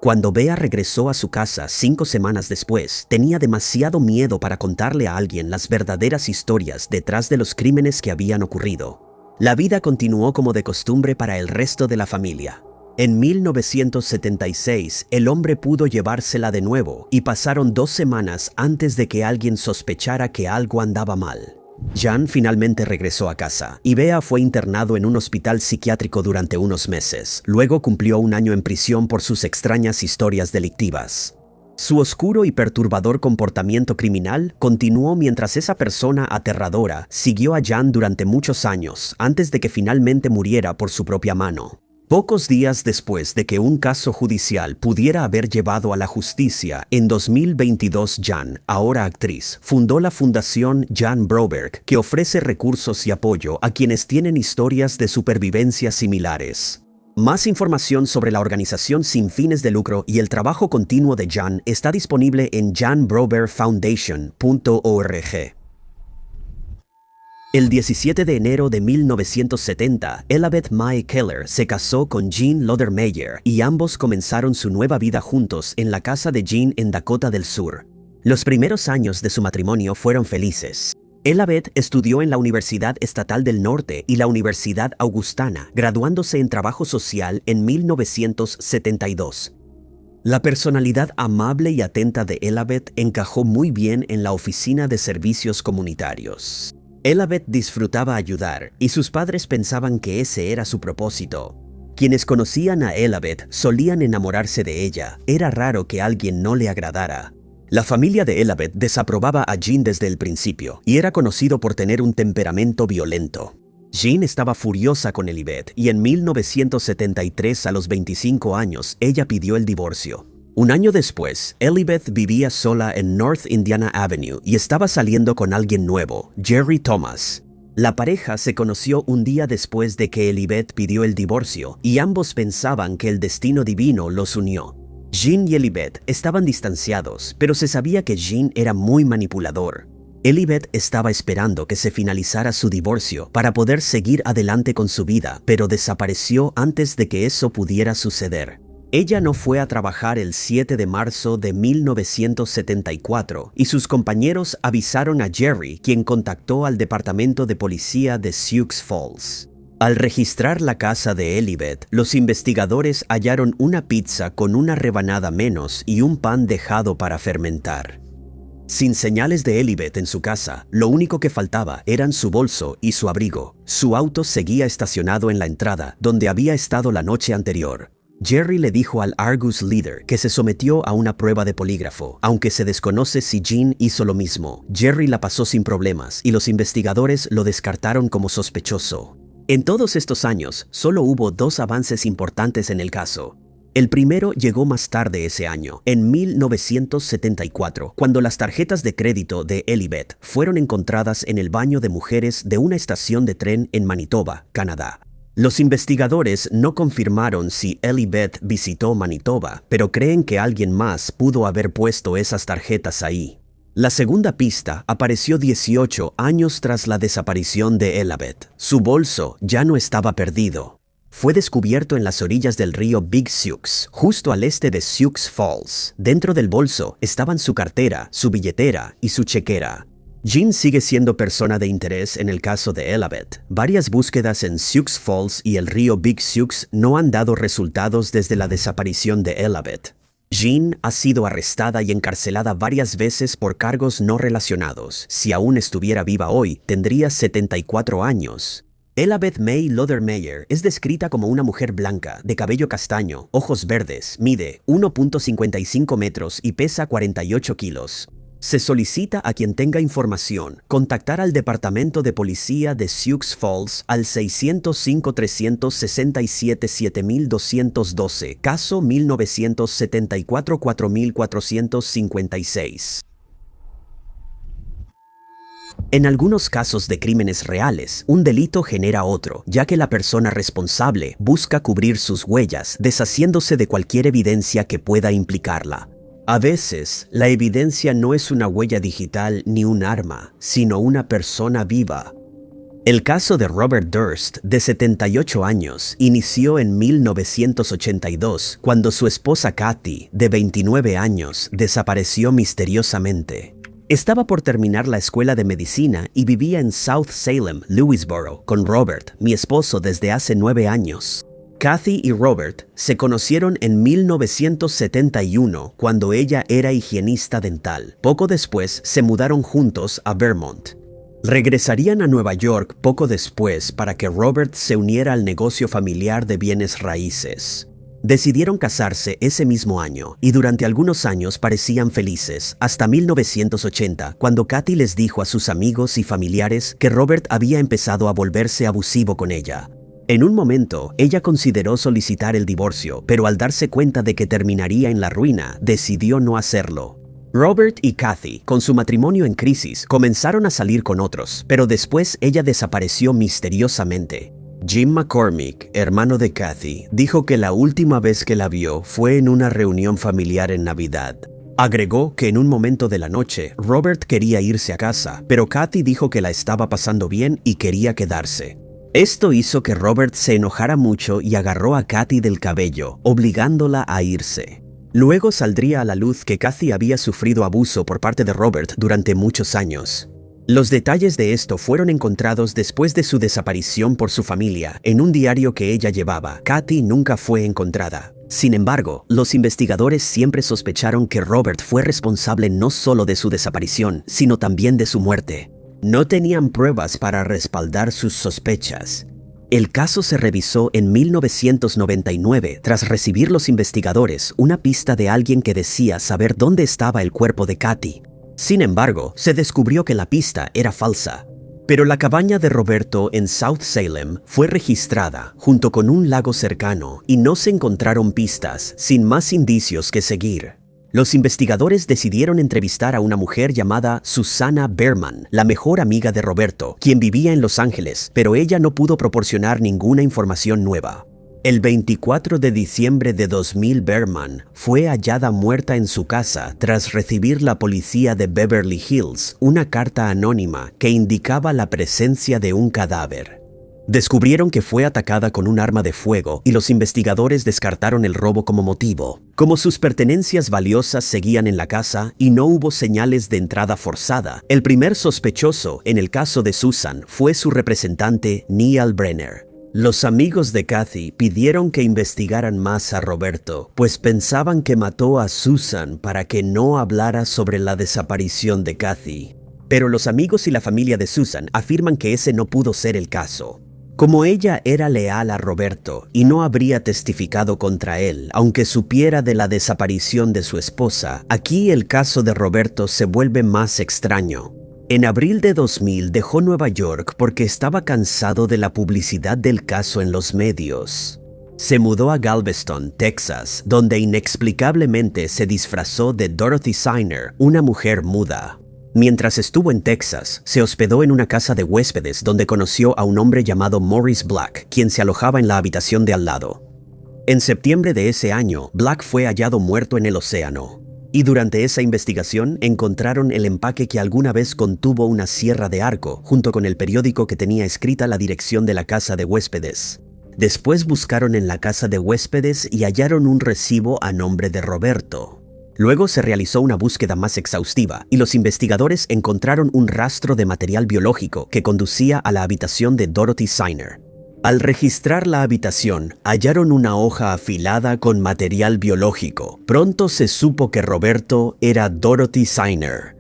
Cuando Bea regresó a su casa 5 semanas después, tenía demasiado miedo para contarle a alguien las verdaderas historias detrás de los crímenes que habían ocurrido. La vida continuó como de costumbre para el resto de la familia. En 1976, el hombre pudo llevársela de nuevo y pasaron 2 semanas antes de que alguien sospechara que algo andaba mal. Jan finalmente regresó a casa y Bea fue internado en un hospital psiquiátrico durante unos meses. Luego cumplió 1 año en prisión por sus extrañas historias delictivas. Su oscuro y perturbador comportamiento criminal continuó mientras esa persona aterradora siguió a Jan durante muchos años antes de que finalmente muriera por su propia mano. Pocos días después de que un caso judicial pudiera haber llevado a la justicia, en 2022 Jan, ahora actriz, fundó la fundación Jan Broberg, que ofrece recursos y apoyo a quienes tienen historias de supervivencia similares. Más información sobre la organización sin fines de lucro y el trabajo continuo de Jan está disponible en janbroberfoundation.org. El 17 de enero de 1970, Elabeth Mae Keller se casó con Gene Lodermeyer y ambos comenzaron su nueva vida juntos en la casa de Gene en Dakota del Sur. Los primeros años de su matrimonio fueron felices. Elabeth estudió en la Universidad Estatal del Norte y la Universidad Augustana, graduándose en trabajo social en 1972. La personalidad amable y atenta de Elabeth encajó muy bien en la oficina de servicios comunitarios. Elabeth disfrutaba ayudar y sus padres pensaban que ese era su propósito. Quienes conocían a Elabeth solían enamorarse de ella. Era raro que alguien no le agradara. La familia de Elabeth desaprobaba a Gene desde el principio y era conocido por tener un temperamento violento. Gene estaba furiosa con Elabeth y en 1973, a los 25 años, ella pidió el divorcio. 1 año después, Elabeth vivía sola en North Indiana Avenue y estaba saliendo con alguien nuevo, Jerry Thomas. La pareja se conoció un día después de que Elabeth pidió el divorcio y ambos pensaban que el destino divino los unió. Gene y Elabeth estaban distanciados, pero se sabía que Gene era muy manipulador. Elibeth estaba esperando que se finalizara su divorcio para poder seguir adelante con su vida, pero desapareció antes de que eso pudiera suceder. Ella no fue a trabajar el 7 de marzo de 1974 y sus compañeros avisaron a Jerry, quien contactó al departamento de policía de Sioux Falls. Al registrar la casa de Elibeth, los investigadores hallaron una pizza con una rebanada menos y un pan dejado para fermentar. Sin señales de Elibeth en su casa, lo único que faltaba eran su bolso y su abrigo. Su auto seguía estacionado en la entrada, donde había estado la noche anterior. Jerry le dijo al Argus Leader que se sometió a una prueba de polígrafo. Aunque se desconoce si Jean hizo lo mismo, Jerry la pasó sin problemas y los investigadores lo descartaron como sospechoso. En todos estos años, solo hubo 2 avances importantes en el caso. El primero llegó más tarde ese año, en 1974, cuando las tarjetas de crédito de Elibeth fueron encontradas en el baño de mujeres de una estación de tren en Manitoba, Canadá. Los investigadores no confirmaron si Elibeth visitó Manitoba, pero creen que alguien más pudo haber puesto esas tarjetas ahí. La segunda pista apareció 18 años tras la desaparición de Elibeth. Su bolso ya no estaba perdido. Fue descubierto en las orillas del río Big Sioux, justo al este de Sioux Falls. Dentro del bolso estaban su cartera, su billetera y su chequera. Jean sigue siendo persona de interés en el caso de Elibeth. Varias búsquedas en Sioux Falls y el río Big Sioux no han dado resultados desde la desaparición de Elibeth. Jean ha sido arrestada y encarcelada varias veces por cargos no relacionados. Si aún estuviera viva hoy, tendría 74 años. Elibeth May Lothermeyer es descrita como una mujer blanca, de cabello castaño, ojos verdes, mide 1.55 metros y pesa 48 kilos. Se solicita a quien tenga información contactar al Departamento de Policía de Sioux Falls al 605-367-7212, caso 1974-4456. En algunos casos de crímenes reales, un delito genera otro, ya que la persona responsable busca cubrir sus huellas, deshaciéndose de cualquier evidencia que pueda implicarla. A veces, la evidencia no es una huella digital ni un arma, sino una persona viva. El caso de Robert Durst, de 78 años, inició en 1982, cuando su esposa Kathy, de 29 años, desapareció misteriosamente. Estaba por terminar la escuela de medicina y vivía en South Salem, Lewisboro, con Robert, mi esposo desde hace 9 años. Kathy y Robert se conocieron en 1971 cuando ella era higienista dental. Poco después se mudaron juntos a Vermont. Regresarían a Nueva York poco después para que Robert se uniera al negocio familiar de bienes raíces. Decidieron casarse ese mismo año y durante algunos años parecían felices, hasta 1980, cuando Kathy les dijo a sus amigos y familiares que Robert había empezado a volverse abusivo con ella. En un momento, ella consideró solicitar el divorcio, pero al darse cuenta de que terminaría en la ruina, decidió no hacerlo. Robert y Kathy, con su matrimonio en crisis, comenzaron a salir con otros, pero después ella desapareció misteriosamente. Jim McCormick, hermano de Kathy, dijo que la última vez que la vio fue en una reunión familiar en Navidad. Agregó que en un momento de la noche, Robert quería irse a casa, pero Kathy dijo que la estaba pasando bien y quería quedarse. Esto hizo que Robert se enojara mucho y agarró a Kathy del cabello, obligándola a irse. Luego saldría a la luz que Kathy había sufrido abuso por parte de Robert durante muchos años. Los detalles de esto fueron encontrados después de su desaparición por su familia en un diario que ella llevaba. Kathy nunca fue encontrada. Sin embargo, los investigadores siempre sospecharon que Robert fue responsable no solo de su desaparición, sino también de su muerte. No tenían pruebas para respaldar sus sospechas. El caso se revisó en 1999 tras recibir los investigadores una pista de alguien que decía saber dónde estaba el cuerpo de Kathy. Sin embargo, se descubrió que la pista era falsa. Pero la cabaña de Roberto en South Salem fue registrada junto con un lago cercano y no se encontraron pistas, sin más indicios que seguir. Los investigadores decidieron entrevistar a una mujer llamada Susana Berman, la mejor amiga de Roberto, quien vivía en Los Ángeles, pero ella no pudo proporcionar ninguna información nueva. El 24 de diciembre de 2000, Berman fue hallada muerta en su casa tras recibir la policía de Beverly Hills una carta anónima que indicaba la presencia de un cadáver. Descubrieron que fue atacada con un arma de fuego y los investigadores descartaron el robo como motivo. Como sus pertenencias valiosas seguían en la casa y no hubo señales de entrada forzada, el primer sospechoso en el caso de Susan fue su representante Neal Brenner. Los amigos de Kathy pidieron que investigaran más a Roberto, pues pensaban que mató a Susan para que no hablara sobre la desaparición de Kathy. Pero los amigos y la familia de Susan afirman que ese no pudo ser el caso. Como ella era leal a Roberto y no habría testificado contra él, aunque supiera de la desaparición de su esposa, aquí el caso de Roberto se vuelve más extraño. En abril de 2000 dejó Nueva York porque estaba cansado de la publicidad del caso en los medios. Se mudó a Galveston, Texas, donde inexplicablemente se disfrazó de Dorothy Ziner, una mujer muda. Mientras estuvo en Texas, se hospedó en una casa de huéspedes donde conoció a un hombre llamado Morris Black, quien se alojaba en la habitación de al lado. En septiembre de ese año, Black fue hallado muerto en el océano. Y durante esa investigación encontraron el empaque que alguna vez contuvo una sierra de arco, junto con el periódico que tenía escrita la dirección de la casa de huéspedes. Después buscaron en la casa de huéspedes y hallaron un recibo a nombre de Roberto. Luego se realizó una búsqueda más exhaustiva y los investigadores encontraron un rastro de material biológico que conducía a la habitación de Dorothy Ziner. Al registrar la habitación, hallaron una hoja afilada con material biológico. Pronto se supo que Roberto era Dorothy Ziner.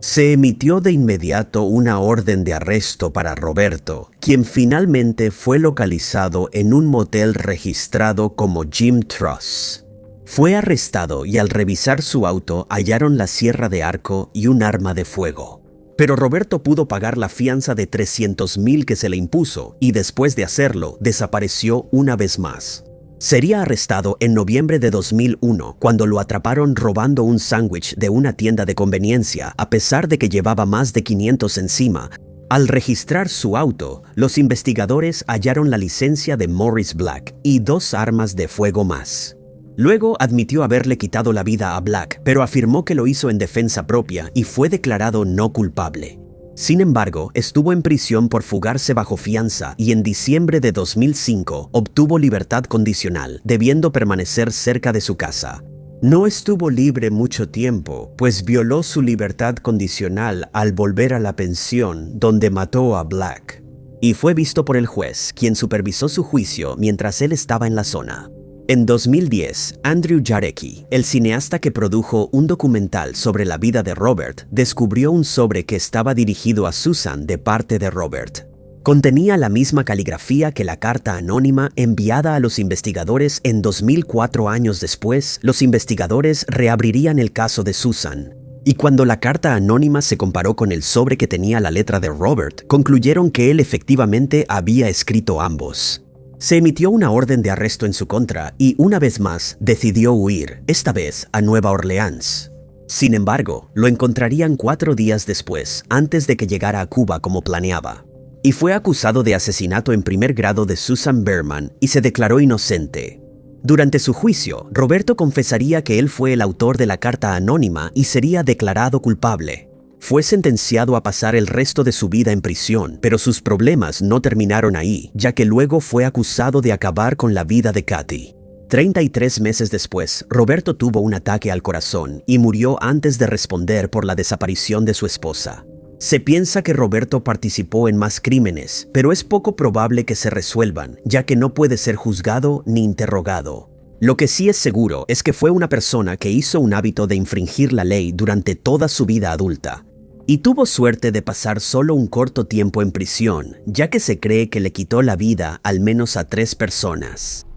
Se emitió de inmediato una orden de arresto para Roberto, quien finalmente fue localizado en un motel registrado como Jim Truss. Fue arrestado y al revisar su auto hallaron la sierra de arco y un arma de fuego. Pero Roberto pudo pagar la fianza de $300,000 que se le impuso y después de hacerlo desapareció una vez más. Sería arrestado en noviembre de 2001 cuando lo atraparon robando un sándwich de una tienda de conveniencia a pesar de que llevaba más de 500 encima. Al registrar su auto, los investigadores hallaron la licencia de Morris Black y 2 armas de fuego más. Luego admitió haberle quitado la vida a Black, pero afirmó que lo hizo en defensa propia y fue declarado no culpable. Sin embargo, estuvo en prisión por fugarse bajo fianza y en diciembre de 2005 obtuvo libertad condicional, debiendo permanecer cerca de su casa. No estuvo libre mucho tiempo, pues violó su libertad condicional al volver a la pensión donde mató a Black. Y fue visto por el juez, quien supervisó su juicio mientras él estaba en la zona. En 2010, Andrew Jarecki, el cineasta que produjo un documental sobre la vida de Robert, descubrió un sobre que estaba dirigido a Susan de parte de Robert. Contenía la misma caligrafía que la carta anónima enviada a los investigadores en 2004 años después. Los investigadores reabrirían el caso de Susan. Y cuando la carta anónima se comparó con el sobre que tenía la letra de Robert, concluyeron que él efectivamente había escrito ambos. Se emitió una orden de arresto en su contra y, una vez más, decidió huir, esta vez a Nueva Orleans. Sin embargo, lo encontrarían 4 días después, antes de que llegara a Cuba como planeaba. Y fue acusado de asesinato en primer grado de Susan Berman y se declaró inocente. Durante su juicio, Roberto confesaría que él fue el autor de la carta anónima y sería declarado culpable. Fue sentenciado a pasar el resto de su vida en prisión, pero sus problemas no terminaron ahí, ya que luego fue acusado de acabar con la vida de Kathy. 33 meses después, Roberto tuvo un ataque al corazón y murió antes de responder por la desaparición de su esposa. Se piensa que Roberto participó en más crímenes, pero es poco probable que se resuelvan, ya que no puede ser juzgado ni interrogado. Lo que sí es seguro es que fue una persona que hizo un hábito de infringir la ley durante toda su vida adulta. Y tuvo suerte de pasar solo un corto tiempo en prisión, ya que se cree que le quitó la vida al menos a 3 personas.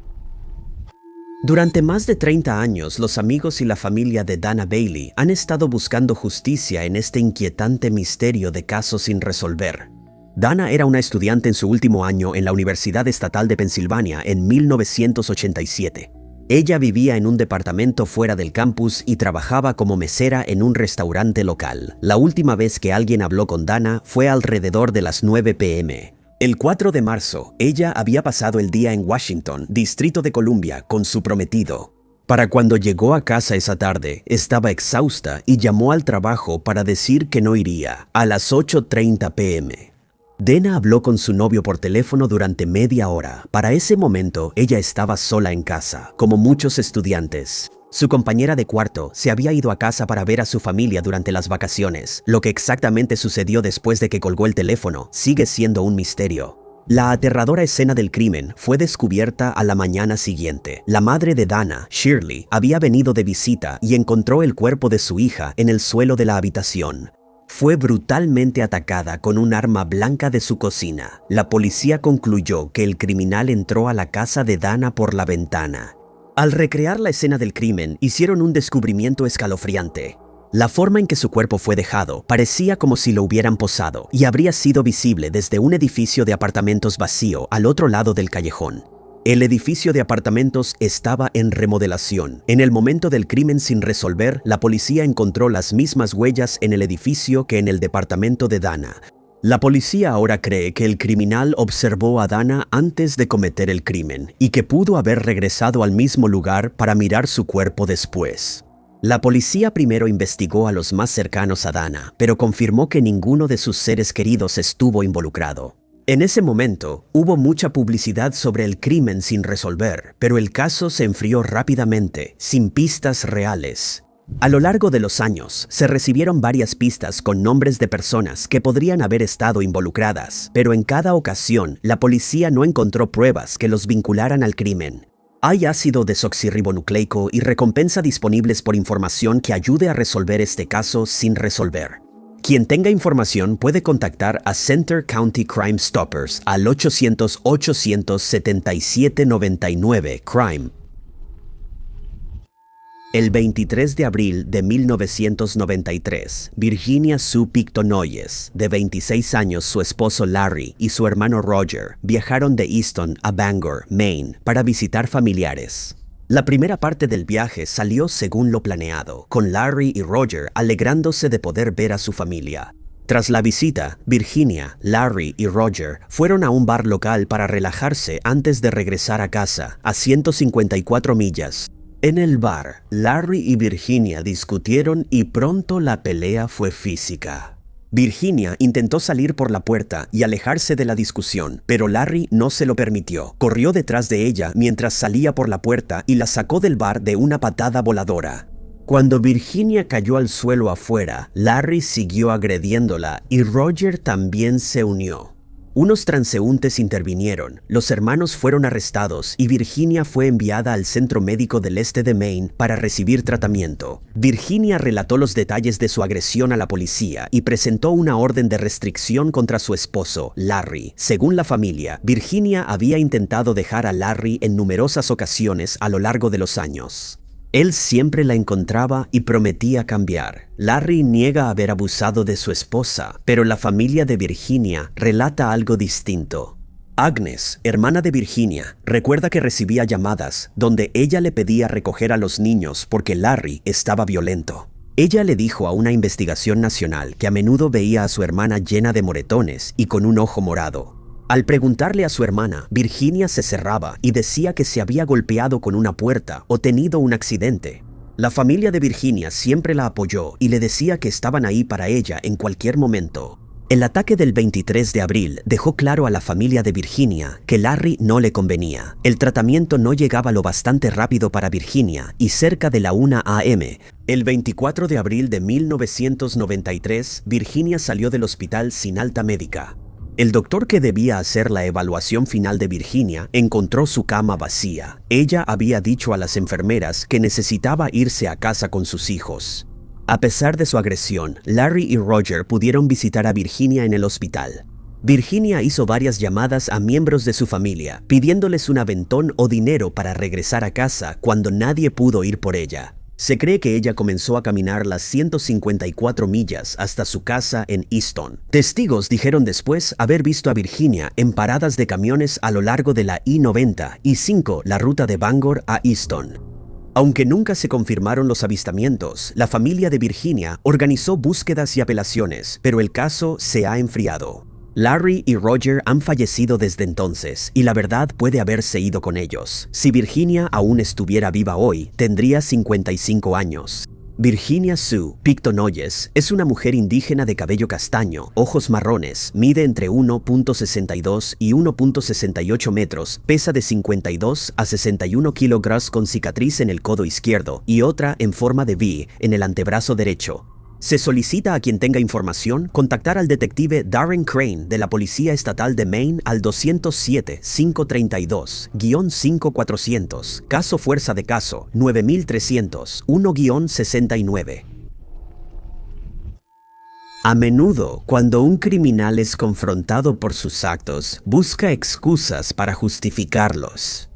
Durante más de 30 años, los amigos y la familia de Dana Bailey han estado buscando justicia en este inquietante misterio de casos sin resolver. Dana era una estudiante en su último año en la Universidad Estatal de Pensilvania en 1987. Ella vivía en un departamento fuera del campus y trabajaba como mesera en un restaurante local. La última vez que alguien habló con Dana fue alrededor de las 9 p.m. El 4 de marzo, ella había pasado el día en Washington, Distrito de Columbia, con su prometido. Para cuando llegó a casa esa tarde, estaba exhausta y llamó al trabajo para decir que no iría, a las 8:30 p.m. Dana habló con su novio por teléfono durante media hora. Para ese momento, ella estaba sola en casa, como muchos estudiantes. Su compañera de cuarto se había ido a casa para ver a su familia durante las vacaciones. Lo que exactamente sucedió después de que colgó el teléfono sigue siendo un misterio. La aterradora escena del crimen fue descubierta a la mañana siguiente. La madre de Dana, Shirley, había venido de visita y encontró el cuerpo de su hija en el suelo de la habitación. Fue brutalmente atacada con un arma blanca de su cocina. La policía concluyó que el criminal entró a la casa de Dana por la ventana. Al recrear la escena del crimen, hicieron un descubrimiento escalofriante. La forma en que su cuerpo fue dejado parecía como si lo hubieran posado y habría sido visible desde un edificio de apartamentos vacío al otro lado del callejón. El edificio de apartamentos estaba en remodelación. En el momento del crimen sin resolver, la policía encontró las mismas huellas en el edificio que en el departamento de Dana. La policía ahora cree que el criminal observó a Dana antes de cometer el crimen y que pudo haber regresado al mismo lugar para mirar su cuerpo después. La policía primero investigó a los más cercanos a Dana, pero confirmó que ninguno de sus seres queridos estuvo involucrado. En ese momento, hubo mucha publicidad sobre el crimen sin resolver, pero el caso se enfrió rápidamente, sin pistas reales. A lo largo de los años, se recibieron varias pistas con nombres de personas que podrían haber estado involucradas, pero en cada ocasión, la policía no encontró pruebas que los vincularan al crimen. Hay ácido desoxirribonucleico y recompensa disponibles por información que ayude a resolver este caso sin resolver. Quien tenga información puede contactar a Center County Crime Stoppers al 800-877-99-CRIME. El 23 de abril de 1993, Virginia Sue Picton-Noyes, de 26 años, su esposo Larry y su hermano Roger viajaron de Easton a Bangor, Maine, para visitar familiares. La primera parte del viaje salió según lo planeado, con Larry y Roger alegrándose de poder ver a su familia. Tras la visita, Virginia, Larry y Roger fueron a un bar local para relajarse antes de regresar a casa, a 154 millas. En el bar, Larry y Virginia discutieron y pronto la pelea fue física. Virginia intentó salir por la puerta y alejarse de la discusión, pero Larry no se lo permitió. Corrió detrás de ella mientras salía por la puerta y la sacó del bar de una patada voladora. Cuando Virginia cayó al suelo afuera, Larry siguió agrediéndola y Roger también se unió. Unos transeúntes intervinieron, los hermanos fueron arrestados y Virginia fue enviada al Centro Médico del Este de Maine para recibir tratamiento. Virginia relató los detalles de su agresión a la policía y presentó una orden de restricción contra su esposo, Larry. Según la familia, Virginia había intentado dejar a Larry en numerosas ocasiones a lo largo de los años. Él siempre la encontraba y prometía cambiar. Larry niega haber abusado de su esposa, pero la familia de Virginia relata algo distinto. Agnes, hermana de Virginia, recuerda que recibía llamadas donde ella le pedía recoger a los niños porque Larry estaba violento. Ella le dijo a una investigación nacional que a menudo veía a su hermana llena de moretones y con un ojo morado. Al preguntarle a su hermana, Virginia se cerraba y decía que se había golpeado con una puerta o tenido un accidente. La familia de Virginia siempre la apoyó y le decía que estaban ahí para ella en cualquier momento. El ataque del 23 de abril dejó claro a la familia de Virginia que Larry no le convenía. El tratamiento no llegaba lo bastante rápido para Virginia y cerca de la 1 a.m., el 24 de abril de 1993, Virginia salió del hospital sin alta médica. El doctor que debía hacer la evaluación final de Virginia encontró su cama vacía. Ella había dicho a las enfermeras que necesitaba irse a casa con sus hijos. A pesar de su agresión, Larry y Roger pudieron visitar a Virginia en el hospital. Virginia hizo varias llamadas a miembros de su familia, pidiéndoles un aventón o dinero para regresar a casa cuando nadie pudo ir por ella. Se cree que ella comenzó a caminar las 154 millas hasta su casa en Easton. Testigos dijeron después haber visto a Virginia en paradas de camiones a lo largo de la I-90 y 5, la ruta de Bangor a Easton. Aunque nunca se confirmaron los avistamientos, la familia de Virginia organizó búsquedas y apelaciones, pero el caso se ha enfriado. Larry y Roger han fallecido desde entonces, y la verdad puede haberse ido con ellos. Si Virginia aún estuviera viva hoy, tendría 55 años. Virginia Sue Picton Noyes es una mujer indígena de cabello castaño, ojos marrones, mide entre 1.62 y 1.68 metros, pesa de 52 a 61 kilogramos con cicatriz en el codo izquierdo y otra en forma de V en el antebrazo derecho. Se solicita a quien tenga información contactar al detective Darren Crane de la Policía Estatal de Maine al 207-532-5400, caso fuerza de caso 9300-1-69. A menudo, cuando un criminal es confrontado por sus actos, busca excusas para justificarlos,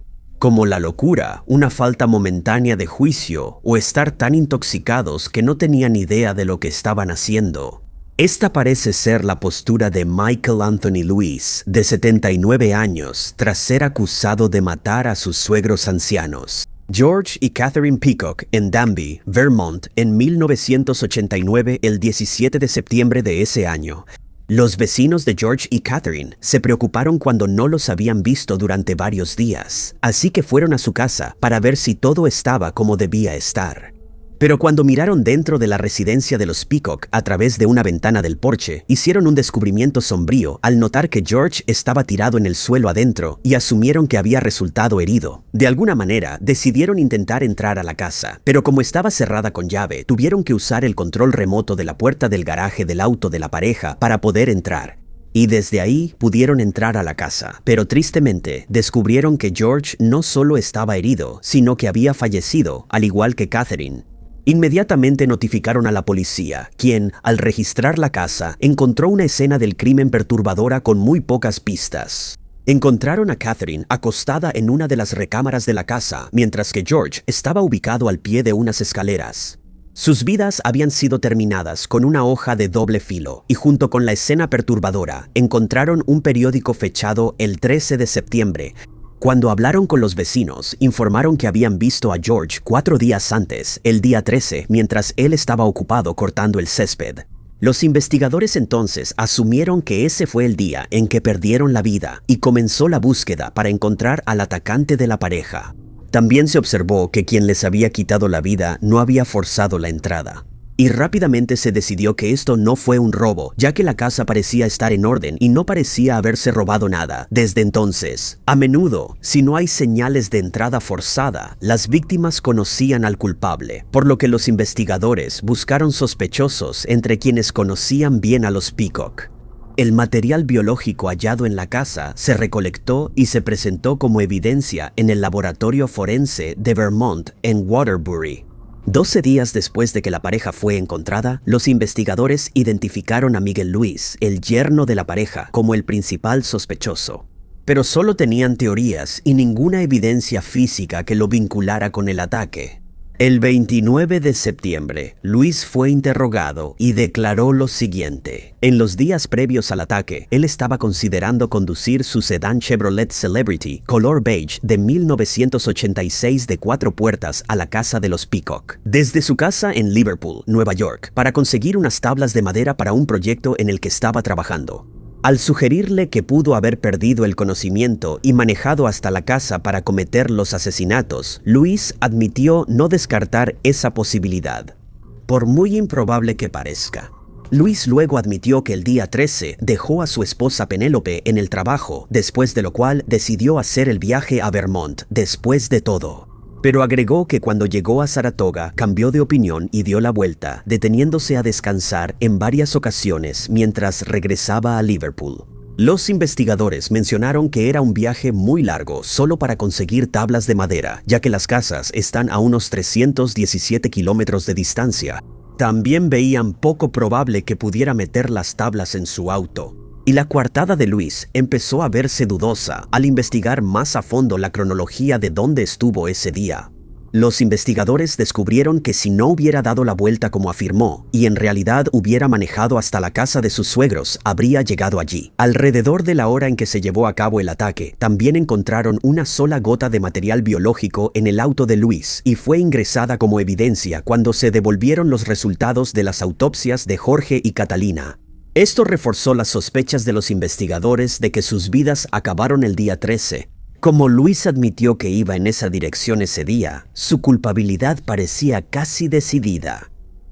como la locura, una falta momentánea de juicio o estar tan intoxicados que no tenían idea de lo que estaban haciendo. Esta parece ser la postura de Michael Anthony Lewis, de 79 años, tras ser acusado de matar a sus suegros ancianos, George y Catherine Peacock, en Danby, Vermont, en 1989, el 17 de septiembre de ese año. Los vecinos de George y Catherine se preocuparon cuando no los habían visto durante varios días, así que fueron a su casa para ver si todo estaba como debía estar. Pero cuando miraron dentro de la residencia de los Peacock a través de una ventana del porche, hicieron un descubrimiento sombrío al notar que George estaba tirado en el suelo adentro y asumieron que había resultado herido. De alguna manera, decidieron intentar entrar a la casa, pero como estaba cerrada con llave, tuvieron que usar el control remoto de la puerta del garaje del auto de la pareja para poder entrar. Y desde ahí pudieron entrar a la casa, pero tristemente descubrieron que George no solo estaba herido, sino que había fallecido, al igual que Catherine. Inmediatamente notificaron a la policía, quien, al registrar la casa, encontró una escena del crimen perturbadora con muy pocas pistas. Encontraron a Catherine acostada en una de las recámaras de la casa, mientras que George estaba ubicado al pie de unas escaleras. Sus vidas habían sido terminadas con una hoja de doble filo, y junto con la escena perturbadora, encontraron un periódico fechado el 13 de septiembre, Cuando hablaron con los vecinos, informaron que habían visto a George 4 días antes, el día 13, mientras él estaba ocupado cortando el césped. Los investigadores entonces asumieron que ese fue el día en que perdieron la vida y comenzó la búsqueda para encontrar al atacante de la pareja. También se observó que quien les había quitado la vida no había forzado la entrada. Y rápidamente se decidió que esto no fue un robo, ya que la casa parecía estar en orden y no parecía haberse robado nada. Desde entonces, a menudo, si no hay señales de entrada forzada, las víctimas conocían al culpable, por lo que los investigadores buscaron sospechosos entre quienes conocían bien a los Peacock. El material biológico hallado en la casa se recolectó y se presentó como evidencia en el laboratorio forense de Vermont en Waterbury. 12 días después de que la pareja fue encontrada, los investigadores identificaron a Miguel Luis, el yerno de la pareja, como el principal sospechoso. Pero solo tenían teorías y ninguna evidencia física que lo vinculara con el ataque. El 29 de septiembre, Luis fue interrogado y declaró lo siguiente. En los días previos al ataque, él estaba considerando conducir su sedán Chevrolet Celebrity color beige de 1986 de 4 puertas a la casa de los Peacock, desde su casa en Liverpool, Nueva York, para conseguir unas tablas de madera para un proyecto en el que estaba trabajando. Al sugerirle que pudo haber perdido el conocimiento y manejado hasta la casa para cometer los asesinatos, Luis admitió no descartar esa posibilidad, por muy improbable que parezca. Luis luego admitió que el día 13 dejó a su esposa Penélope en el trabajo, después de lo cual decidió hacer el viaje a Vermont después de todo. Pero agregó que cuando llegó a Saratoga cambió de opinión y dio la vuelta, deteniéndose a descansar en varias ocasiones mientras regresaba a Liverpool. Los investigadores mencionaron que era un viaje muy largo solo para conseguir tablas de madera, ya que las casas están a unos 317 kilómetros de distancia. También veían poco probable que pudiera meter las tablas en su auto. Y la coartada de Luis empezó a verse dudosa al investigar más a fondo la cronología de dónde estuvo ese día. Los investigadores descubrieron que si no hubiera dado la vuelta como afirmó, y en realidad hubiera manejado hasta la casa de sus suegros, habría llegado allí. Alrededor de la hora en que se llevó a cabo el ataque, también encontraron una sola gota de material biológico en el auto de Luis, y fue ingresada como evidencia cuando se devolvieron los resultados de las autopsias de Jorge y Catalina. Esto reforzó las sospechas de los investigadores de que sus vidas acabaron el día 13. Como Luis admitió que iba en esa dirección ese día, su culpabilidad parecía casi decidida.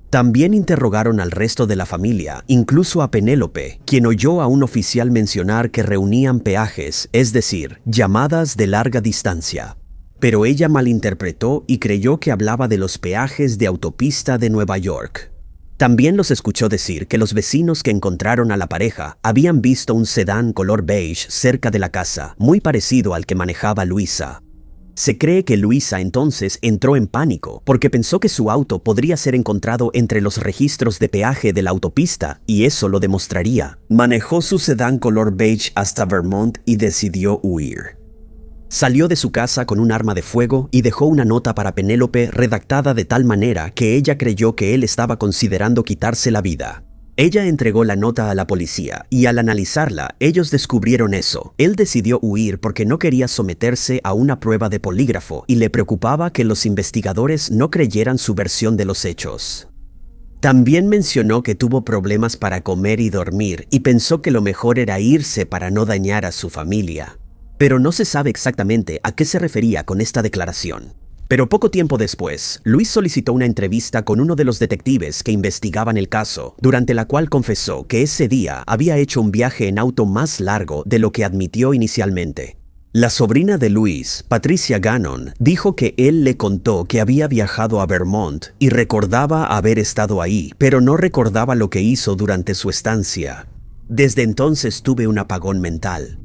También interrogaron al resto de la familia, incluso a Penélope, quien oyó a un oficial mencionar que reunían peajes, es decir, llamadas de larga distancia. Pero ella malinterpretó y creyó que hablaba de los peajes de autopista de Nueva York. También los escuchó decir que los vecinos que encontraron a la pareja habían visto un sedán color beige cerca de la casa, muy parecido al que manejaba Luisa. Se cree que Luisa entonces entró en pánico porque pensó que su auto podría ser encontrado entre los registros de peaje de la autopista y eso lo demostraría. Manejó su sedán color beige hasta Vermont y decidió huir. Salió de su casa con un arma de fuego y dejó una nota para Penélope redactada de tal manera que ella creyó que él estaba considerando quitarse la vida. Ella entregó la nota a la policía y al analizarla, ellos descubrieron eso. Él decidió huir porque no quería someterse a una prueba de polígrafo y le preocupaba que los investigadores no creyeran su versión de los hechos. También mencionó que tuvo problemas para comer y dormir y pensó que lo mejor era irse para no dañar a su familia. Pero no se sabe exactamente a qué se refería con esta declaración. Pero poco tiempo después, Luis solicitó una entrevista con uno de los detectives que investigaban el caso, durante la cual confesó que ese día había hecho un viaje en auto más largo de lo que admitió inicialmente. La sobrina de Luis, Patricia Gannon, dijo que él le contó que había viajado a Vermont y recordaba haber estado ahí, pero no recordaba lo que hizo durante su estancia. Desde entonces tuve un apagón mental.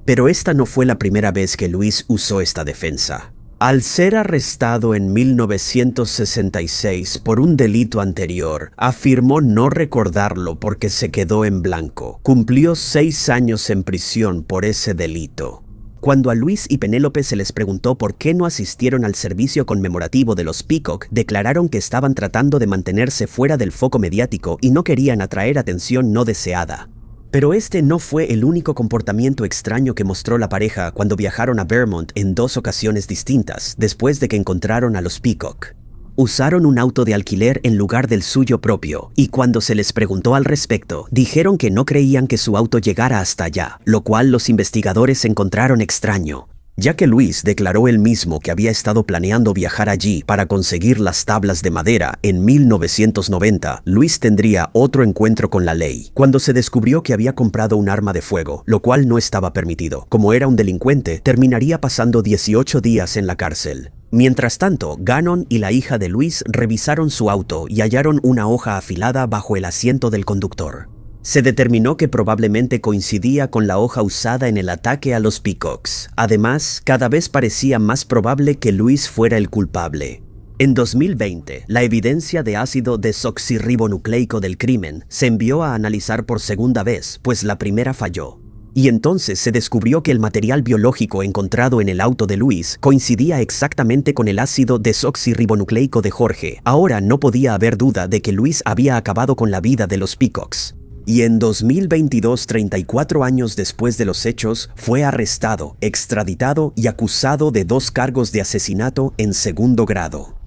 Pero esta no fue la primera vez que Luis usó esta defensa. Al ser arrestado en 1966 por un delito anterior, afirmó no recordarlo porque se quedó en blanco. Cumplió 6 años en prisión por ese delito. Cuando a Luis y Penélope se les preguntó por qué no asistieron al servicio conmemorativo de los Peacock, declararon que estaban tratando de mantenerse fuera del foco mediático y no querían atraer atención no deseada. Pero este no fue el único comportamiento extraño que mostró la pareja cuando viajaron a Vermont en 2 ocasiones distintas después de que encontraron a los Peacock. Usaron un auto de alquiler en lugar del suyo propio, y cuando se les preguntó al respecto, dijeron que no creían que su auto llegara hasta allá, lo cual los investigadores encontraron extraño. Ya que Luis declaró él mismo que había estado planeando viajar allí para conseguir las tablas de madera en 1990, Luis tendría otro encuentro con la ley, cuando se descubrió que había comprado un arma de fuego, lo cual no estaba permitido. Como era un delincuente, terminaría pasando 18 días en la cárcel. Mientras tanto, Gannon y la hija de Luis revisaron su auto y hallaron una hoja afilada bajo el asiento del conductor. Se determinó que probablemente coincidía con la hoja usada en el ataque a los Peacocks. Además, cada vez parecía más probable que Luis fuera el culpable. En 2020, la evidencia de ácido desoxirribonucleico del crimen se envió a analizar por segunda vez, pues la primera falló. Y entonces se descubrió que el material biológico encontrado en el auto de Luis coincidía exactamente con el ácido desoxirribonucleico de Jorge. Ahora no podía haber duda de que Luis había acabado con la vida de los Peacocks. Y en 2022, 34 años después de los hechos, fue arrestado, extraditado y acusado de 2 cargos de asesinato en segundo grado.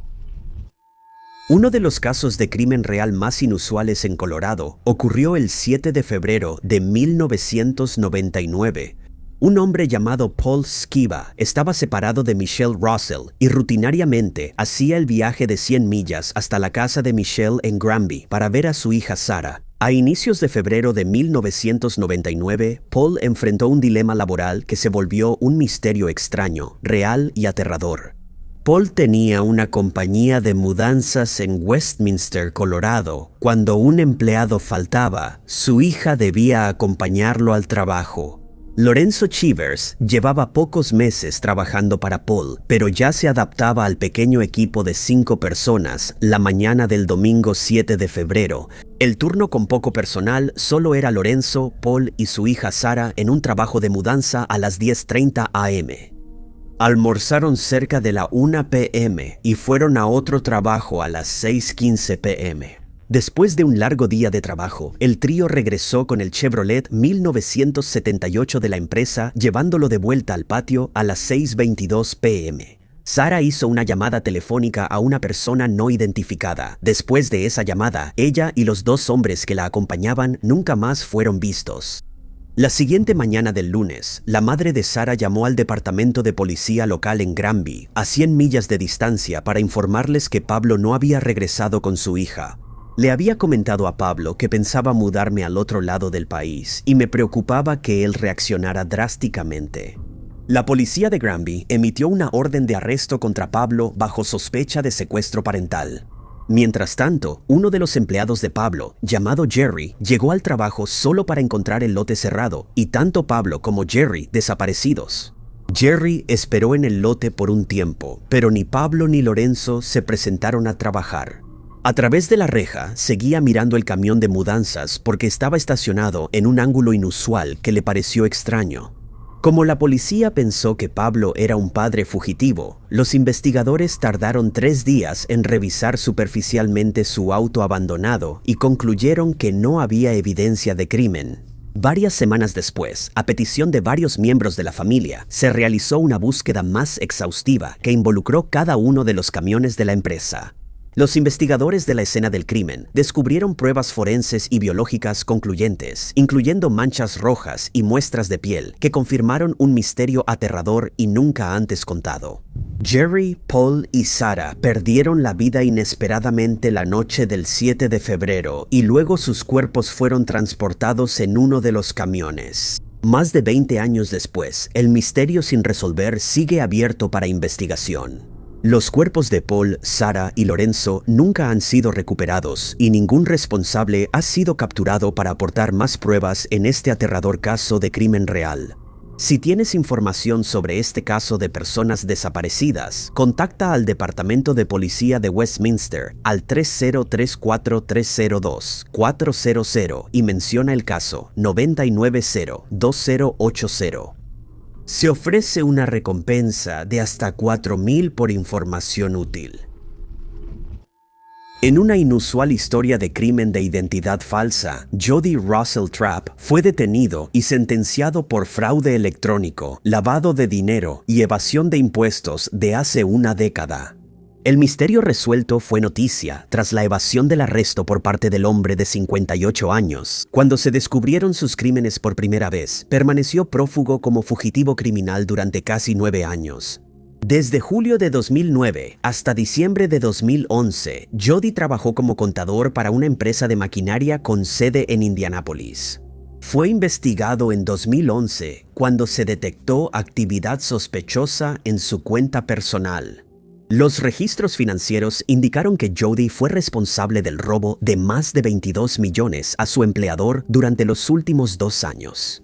Uno de los casos de crimen real más inusuales en Colorado ocurrió el 7 de febrero de 1999. Un hombre llamado Paul Skiba estaba separado de Michelle Russell y rutinariamente hacía el viaje de 100 millas hasta la casa de Michelle en Granby para ver a su hija Sarah. A inicios de febrero de 1999, Paul enfrentó un dilema laboral que se volvió un misterio extraño, real y aterrador. Paul tenía una compañía de mudanzas en Westminster, Colorado. Cuando un empleado faltaba, su hija debía acompañarlo al trabajo. Lorenzo Chivers llevaba pocos meses trabajando para Paul, pero ya se adaptaba al pequeño equipo de 5 personas la mañana del domingo 7 de febrero. El turno con poco personal solo era Lorenzo, Paul y su hija Sarah en un trabajo de mudanza a las 10:30 a.m. Almorzaron cerca de la 1 p.m. y fueron a otro trabajo a las 6:15 p.m. Después de un largo día de trabajo, el trío regresó con el Chevrolet 1978 de la empresa, llevándolo de vuelta al patio a las 6:22 p.m. Sarah hizo una llamada telefónica a una persona no identificada. Después de esa llamada, ella y los 2 hombres que la acompañaban nunca más fueron vistos. La siguiente mañana del lunes, la madre de Sarah llamó al departamento de policía local en Granby, a 100 millas de distancia, para informarles que Pablo no había regresado con su hija. Le había comentado a Pablo que pensaba mudarme al otro lado del país y me preocupaba que él reaccionara drásticamente. La policía de Granby emitió una orden de arresto contra Pablo bajo sospecha de secuestro parental. Mientras tanto, uno de los empleados de Pablo, llamado Jerry, llegó al trabajo solo para encontrar el lote cerrado y tanto Pablo como Jerry desaparecidos. Jerry esperó en el lote por un tiempo, pero ni Pablo ni Lorenzo se presentaron a trabajar. A través de la reja, seguía mirando el camión de mudanzas porque estaba estacionado en un ángulo inusual que le pareció extraño. Como la policía pensó que Pablo era un padre fugitivo, los investigadores tardaron 3 días en revisar superficialmente su auto abandonado y concluyeron que no había evidencia de crimen. Varias semanas después, a petición de varios miembros de la familia, se realizó una búsqueda más exhaustiva que involucró cada uno de los camiones de la empresa. Los investigadores de la escena del crimen descubrieron pruebas forenses y biológicas concluyentes, incluyendo manchas rojas y muestras de piel, que confirmaron un misterio aterrador y nunca antes contado. Jerry, Paul y Sarah perdieron la vida inesperadamente la noche del 7 de febrero y luego sus cuerpos fueron transportados en uno de los camiones. Más de 20 años después, el misterio sin resolver sigue abierto para investigación. Los cuerpos de Paul, Sarah y Lorenzo nunca han sido recuperados y ningún responsable ha sido capturado para aportar más pruebas en este aterrador caso de crimen real. Si tienes información sobre este caso de personas desaparecidas, contacta al Departamento de Policía de Westminster al 3034302-400 y menciona el caso 990-2080. Se ofrece una recompensa de hasta $4,000 por información útil. En una inusual historia de crimen de identidad falsa, Jody Russell Trapp fue detenido y sentenciado por fraude electrónico, lavado de dinero y evasión de impuestos de hace una década. El misterio resuelto fue noticia tras la evasión del arresto por parte del hombre de 58 años. Cuando se descubrieron sus crímenes por primera vez, permaneció prófugo como fugitivo criminal durante casi 9 años. Desde julio de 2009 hasta diciembre de 2011, Jody trabajó como contador para una empresa de maquinaria con sede en Indianápolis. Fue investigado en 2011 cuando se detectó actividad sospechosa en su cuenta personal. Los registros financieros indicaron que Jody fue responsable del robo de más de 22 millones a su empleador durante los últimos 2 años.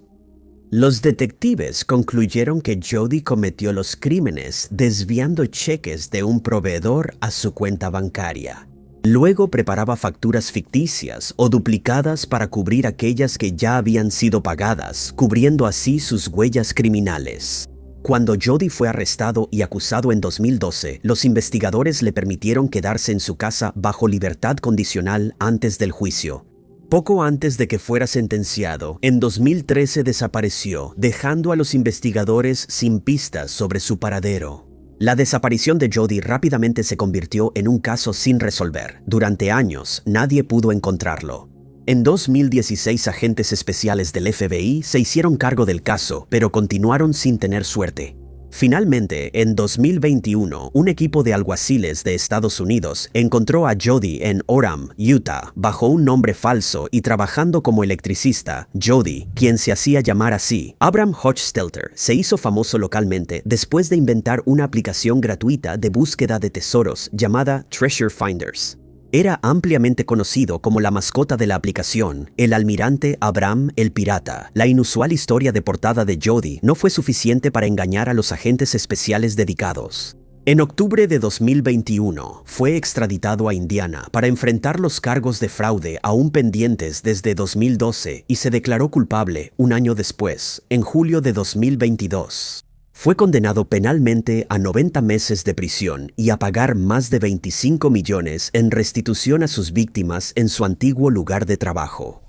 Los detectives concluyeron que Jody cometió los crímenes desviando cheques de un proveedor a su cuenta bancaria. Luego preparaba facturas ficticias o duplicadas para cubrir aquellas que ya habían sido pagadas, cubriendo así sus huellas criminales. Cuando Jody fue arrestado y acusado en 2012, los investigadores le permitieron quedarse en su casa bajo libertad condicional antes del juicio. Poco antes de que fuera sentenciado, en 2013 desapareció, dejando a los investigadores sin pistas sobre su paradero. La desaparición de Jody rápidamente se convirtió en un caso sin resolver. Durante años, nadie pudo encontrarlo. En 2016, agentes especiales del FBI se hicieron cargo del caso, pero continuaron sin tener suerte. Finalmente, en 2021, un equipo de alguaciles de Estados Unidos encontró a Jody en Orem, Utah, bajo un nombre falso y trabajando como electricista. Jody, quien se hacía llamar así, Abram Hochstelter, se hizo famoso localmente después de inventar una aplicación gratuita de búsqueda de tesoros llamada Treasure Finders. Era ampliamente conocido como la mascota de la aplicación, el almirante Abram el Pirata. La inusual historia de portada de Jody no fue suficiente para engañar a los agentes especiales dedicados. En octubre de 2021, fue extraditado a Indiana para enfrentar los cargos de fraude aún pendientes desde 2012 y se declaró culpable un año después, en julio de 2022. Fue condenado penalmente a 90 meses de prisión y a pagar más de 25 millones en restitución a sus víctimas en su antiguo lugar de trabajo.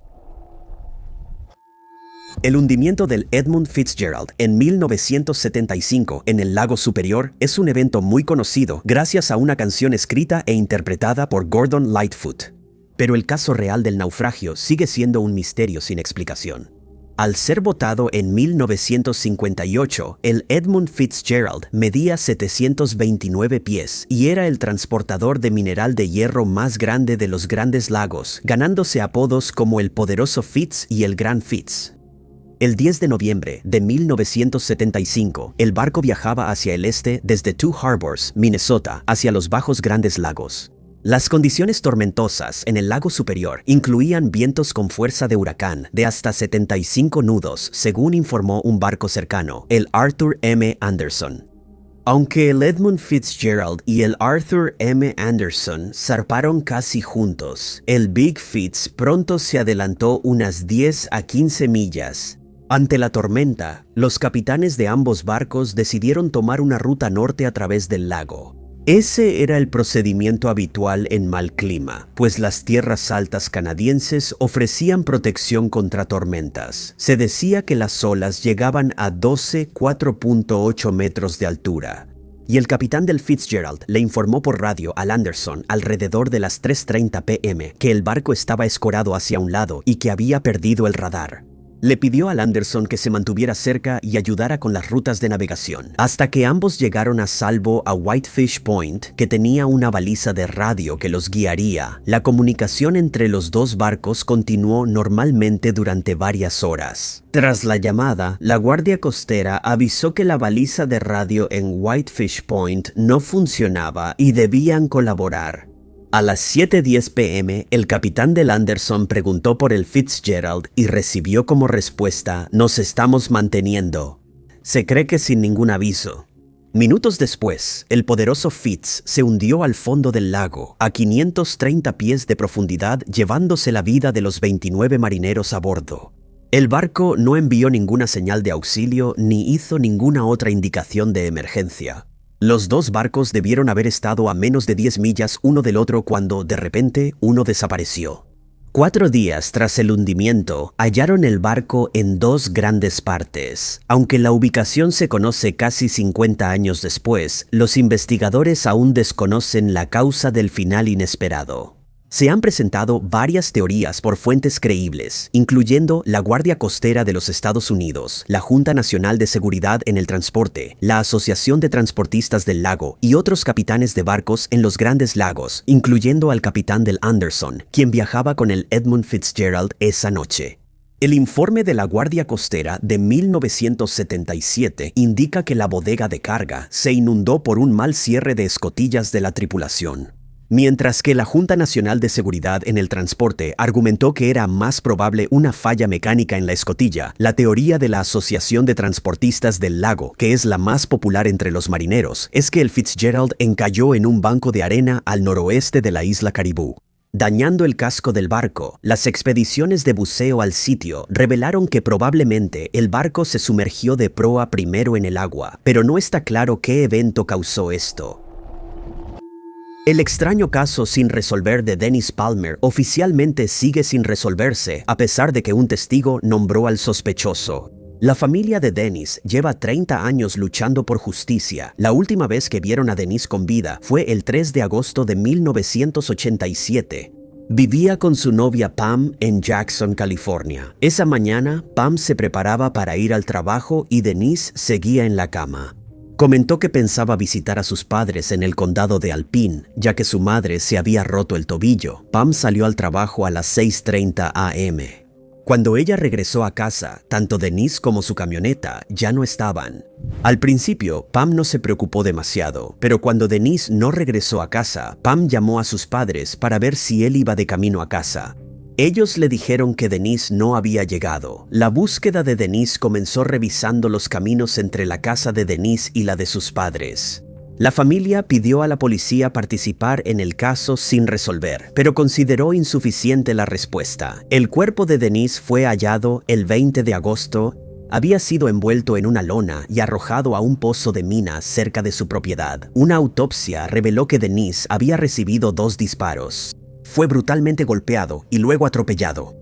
El hundimiento del Edmund Fitzgerald en 1975 en el lago Superior es un evento muy conocido gracias a una canción escrita e interpretada por Gordon Lightfoot. Pero el caso real del naufragio sigue siendo un misterio sin explicación. Al ser botado en 1958, el Edmund Fitzgerald medía 729 pies y era el transportador de mineral de hierro más grande de los Grandes Lagos, ganándose apodos como el Poderoso Fitz y el Gran Fitz. El 10 de noviembre de 1975, el barco viajaba hacia el este desde Two Harbors, Minnesota, hacia los Bajos Grandes Lagos. Las condiciones tormentosas en el lago Superior incluían vientos con fuerza de huracán de hasta 75 nudos, según informó un barco cercano, el Arthur M. Anderson. Aunque el Edmund Fitzgerald y el Arthur M. Anderson zarparon casi juntos, el Big Fitz pronto se adelantó unas 10 a 15 millas. Ante la tormenta, los capitanes de ambos barcos decidieron tomar una ruta norte a través del lago. Ese era el procedimiento habitual en mal clima, pues las tierras altas canadienses ofrecían protección contra tormentas. Se decía que las olas llegaban a 4.8 metros de altura. Y el capitán del Fitzgerald le informó por radio al Anderson alrededor de las 3:30 p.m. que el barco estaba escorado hacia un lado y que había perdido el radar. Le pidió al Anderson que se mantuviera cerca y ayudara con las rutas de navegación, hasta que ambos llegaron a salvo a Whitefish Point, que tenía una baliza de radio que los guiaría. La comunicación entre los dos barcos continuó normalmente durante varias horas. Tras la llamada, la Guardia Costera avisó que la baliza de radio en Whitefish Point no funcionaba y debían colaborar. A las 7:10 p.m., el capitán del Anderson preguntó por el Fitzgerald y recibió como respuesta: "Nos estamos manteniendo". Se cree que sin ningún aviso. Minutos después, el poderoso Fitz se hundió al fondo del lago, a 530 pies de profundidad, llevándose la vida de los 29 marineros a bordo. El barco no envió ninguna señal de auxilio ni hizo ninguna otra indicación de emergencia. Los dos barcos debieron haber estado a menos de 10 millas uno del otro cuando, de repente, uno desapareció. 4 días tras el hundimiento, hallaron el barco en 2 grandes partes. Aunque la ubicación se conoce casi 50 años después, los investigadores aún desconocen la causa del final inesperado. Se han presentado varias teorías por fuentes creíbles, incluyendo la Guardia Costera de los Estados Unidos, la Junta Nacional de Seguridad en el Transporte, la Asociación de Transportistas del Lago y otros capitanes de barcos en los Grandes Lagos, incluyendo al capitán del Anderson, quien viajaba con el Edmund Fitzgerald esa noche. El informe de la Guardia Costera de 1977 indica que la bodega de carga se inundó por un mal cierre de escotillas de la tripulación. Mientras que la Junta Nacional de Seguridad en el Transporte argumentó que era más probable una falla mecánica en la escotilla, la teoría de la Asociación de Transportistas del Lago, que es la más popular entre los marineros, es que el Fitzgerald encalló en un banco de arena al noroeste de la isla Caribou, dañando el casco del barco. Las expediciones de buceo al sitio revelaron que probablemente el barco se sumergió de proa primero en el agua, pero no está claro qué evento causó esto. El extraño caso sin resolver de Dennis Palmer oficialmente sigue sin resolverse, a pesar de que un testigo nombró al sospechoso. La familia de Dennis lleva 30 años luchando por justicia. La última vez que vieron a Dennis con vida fue el 3 de agosto de 1987. Vivía con su novia Pam en Jackson, California. Esa mañana, Pam se preparaba para ir al trabajo y Dennis seguía en la cama. Comentó que pensaba visitar a sus padres en el condado de Alpine, ya que su madre se había roto el tobillo. Pam salió al trabajo a las 6:30 a.m. Cuando ella regresó a casa, tanto Denise como su camioneta ya no estaban. Al principio, Pam no se preocupó demasiado, pero cuando Denise no regresó a casa, Pam llamó a sus padres para ver si él iba de camino a casa. Ellos le dijeron que Denise no había llegado. La búsqueda de Denise comenzó revisando los caminos entre la casa de Denise y la de sus padres. La familia pidió a la policía participar en el caso sin resolver, pero consideró insuficiente la respuesta. El cuerpo de Denise fue hallado el 20 de agosto. Había sido envuelto en una lona y arrojado a un pozo de minas cerca de su propiedad. Una autopsia reveló que Denise había recibido 2 disparos. Fue brutalmente golpeado y luego atropellado.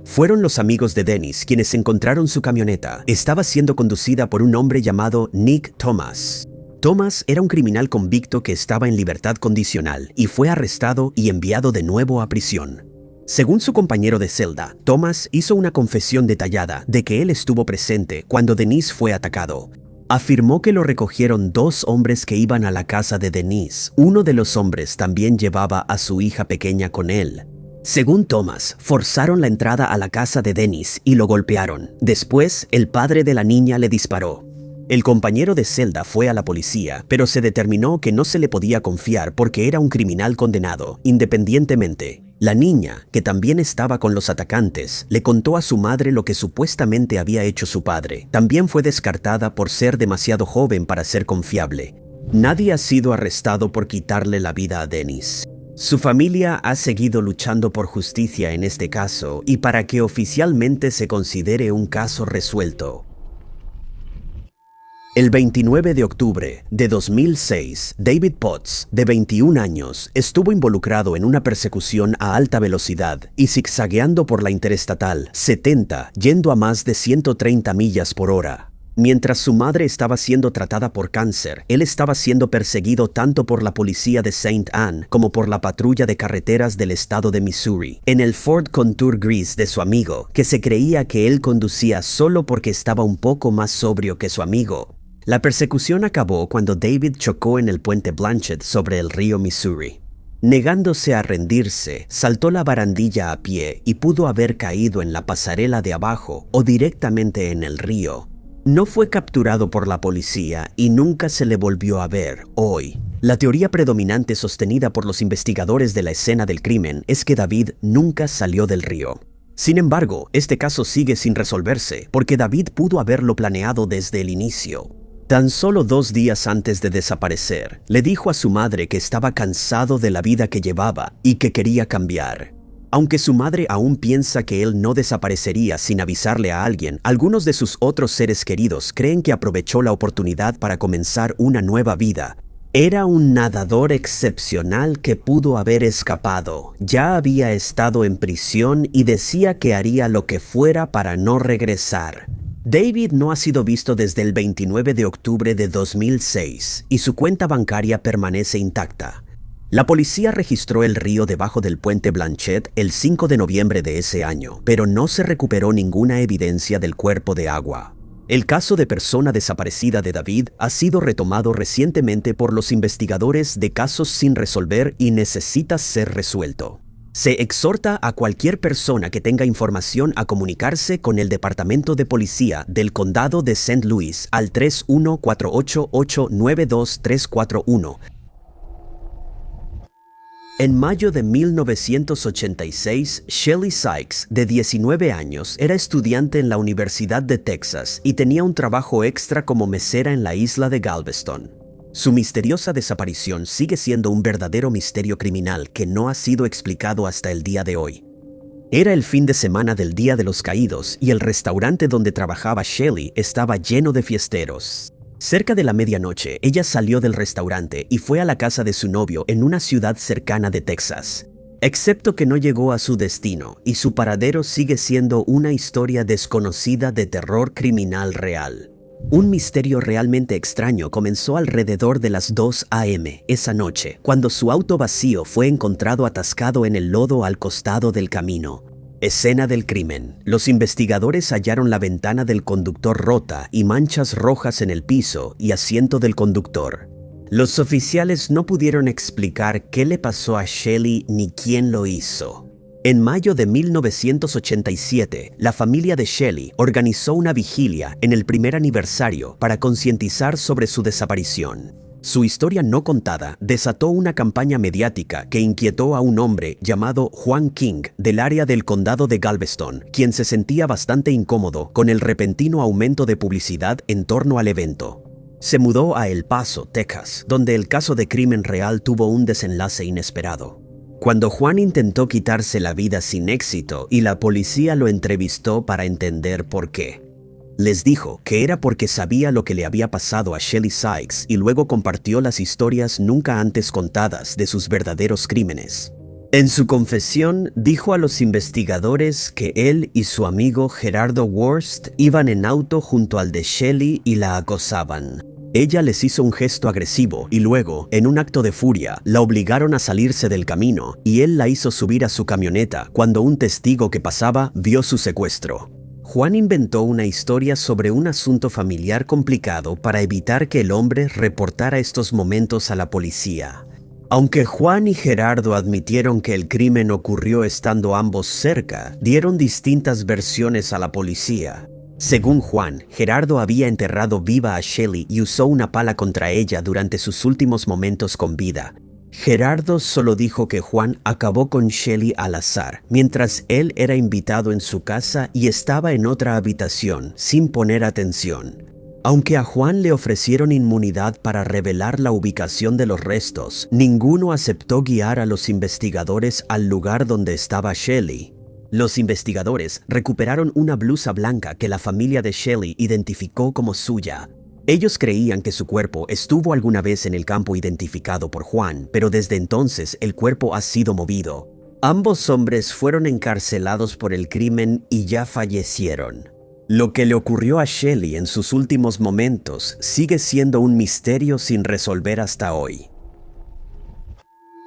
Fueron los amigos de Dennis quienes encontraron su camioneta. Estaba siendo conducida por un hombre llamado Nick Thomas. Thomas era un criminal convicto que estaba en libertad condicional y fue arrestado y enviado de nuevo a prisión. Según su compañero de celda, Thomas hizo una confesión detallada de que él estuvo presente cuando Denise fue atacado. Afirmó que lo recogieron dos hombres que iban a la casa de Denise. Uno de los hombres también llevaba a su hija pequeña con él. Según Thomas, forzaron la entrada a la casa de Dennis y lo golpearon. Después, el padre de la niña le disparó. El compañero de celda fue a la policía, pero se determinó que no se le podía confiar porque era un criminal condenado, independientemente. La niña, que también estaba con los atacantes, le contó a su madre lo que supuestamente había hecho su padre. También fue descartada por ser demasiado joven para ser confiable. Nadie ha sido arrestado por quitarle la vida a Dennis. Su familia ha seguido luchando por justicia en este caso y para que oficialmente se considere un caso resuelto. El 29 de octubre de 2006, David Potts, de 21 años, estuvo involucrado en una persecución a alta velocidad y zigzagueando por la Interestatal 70, yendo a más de 130 millas por hora. Mientras su madre estaba siendo tratada por cáncer, él estaba siendo perseguido tanto por la policía de St. Anne como por la patrulla de carreteras del estado de Missouri, en el Ford Contour gris de su amigo, que se creía que él conducía solo porque estaba un poco más sobrio que su amigo. La persecución acabó cuando David chocó en el puente Blanchett sobre el río Missouri. Negándose a rendirse, saltó la barandilla a pie y pudo haber caído en la pasarela de abajo o directamente en el río. No fue capturado por la policía y nunca se le volvió a ver hoy. La teoría predominante sostenida por los investigadores de la escena del crimen es que David nunca salió del río. Sin embargo, este caso sigue sin resolverse porque David pudo haberlo planeado desde el inicio. Tan solo 2 días antes de desaparecer, le dijo a su madre que estaba cansado de la vida que llevaba y que quería cambiar. Aunque su madre aún piensa que él no desaparecería sin avisarle a alguien, algunos de sus otros seres queridos creen que aprovechó la oportunidad para comenzar una nueva vida. Era un nadador excepcional que pudo haber escapado. Ya había estado en prisión y decía que haría lo que fuera para no regresar. David no ha sido visto desde el 29 de octubre de 2006 y su cuenta bancaria permanece intacta. La policía registró el río debajo del puente Blanchett el 5 de noviembre de ese año, pero no se recuperó ninguna evidencia del cuerpo de agua. El caso de persona desaparecida de David ha sido retomado recientemente por los investigadores de casos sin resolver y necesita ser resuelto. Se exhorta a cualquier persona que tenga información a comunicarse con el Departamento de Policía del Condado de St. Louis al 31488923341. En mayo de 1986, Shelley Sykes, de 19 años, era estudiante en la Universidad de Texas y tenía un trabajo extra como mesera en la isla de Galveston. Su misteriosa desaparición sigue siendo un verdadero misterio criminal que no ha sido explicado hasta el día de hoy. Era el fin de semana del Día de los Caídos y el restaurante donde trabajaba Shelley estaba lleno de fiesteros. Cerca de la medianoche, ella salió del restaurante y fue a la casa de su novio en una ciudad cercana de Texas. Excepto que no llegó a su destino y su paradero sigue siendo una historia desconocida de terror criminal real. Un misterio realmente extraño comenzó alrededor de las 2 a.m. esa noche, cuando su auto vacío fue encontrado atascado en el lodo al costado del camino. Escena del crimen. Los investigadores hallaron la ventana del conductor rota y manchas rojas en el piso y asiento del conductor. Los oficiales no pudieron explicar qué le pasó a Shelley ni quién lo hizo. En mayo de 1987, la familia de Shelley organizó una vigilia en el primer aniversario para concientizar sobre su desaparición. Su historia no contada desató una campaña mediática que inquietó a un hombre llamado Juan King del área del condado de Galveston, quien se sentía bastante incómodo con el repentino aumento de publicidad en torno al evento. Se mudó a El Paso, Texas, donde el caso de crimen real tuvo un desenlace inesperado. Cuando Juan intentó quitarse la vida sin éxito y la policía lo entrevistó para entender por qué. Les dijo que era porque sabía lo que le había pasado a Shelley Sykes y luego compartió las historias nunca antes contadas de sus verdaderos crímenes. En su confesión, dijo a los investigadores que él y su amigo Gerardo Worst iban en auto junto al de Shelly y la acosaban. Ella les hizo un gesto agresivo y luego, en un acto de furia, la obligaron a salirse del camino y él la hizo subir a su camioneta cuando un testigo que pasaba vio su secuestro. Juan inventó una historia sobre un asunto familiar complicado para evitar que el hombre reportara estos momentos a la policía. Aunque Juan y Gerardo admitieron que el crimen ocurrió estando ambos cerca, dieron distintas versiones a la policía. Según Juan, Gerardo había enterrado viva a Shelly y usó una pala contra ella durante sus últimos momentos con vida. Gerardo solo dijo que Juan acabó con Shelly al azar, mientras él era invitado en su casa y estaba en otra habitación, sin poner atención. Aunque a Juan le ofrecieron inmunidad para revelar la ubicación de los restos, ninguno aceptó guiar a los investigadores al lugar donde estaba Shelly. Los investigadores recuperaron una blusa blanca que la familia de Shelly identificó como suya. Ellos creían que su cuerpo estuvo alguna vez en el campo identificado por Juan, pero desde entonces el cuerpo ha sido movido. Ambos hombres fueron encarcelados por el crimen y ya fallecieron. Lo que le ocurrió a Shelly en sus últimos momentos sigue siendo un misterio sin resolver hasta hoy.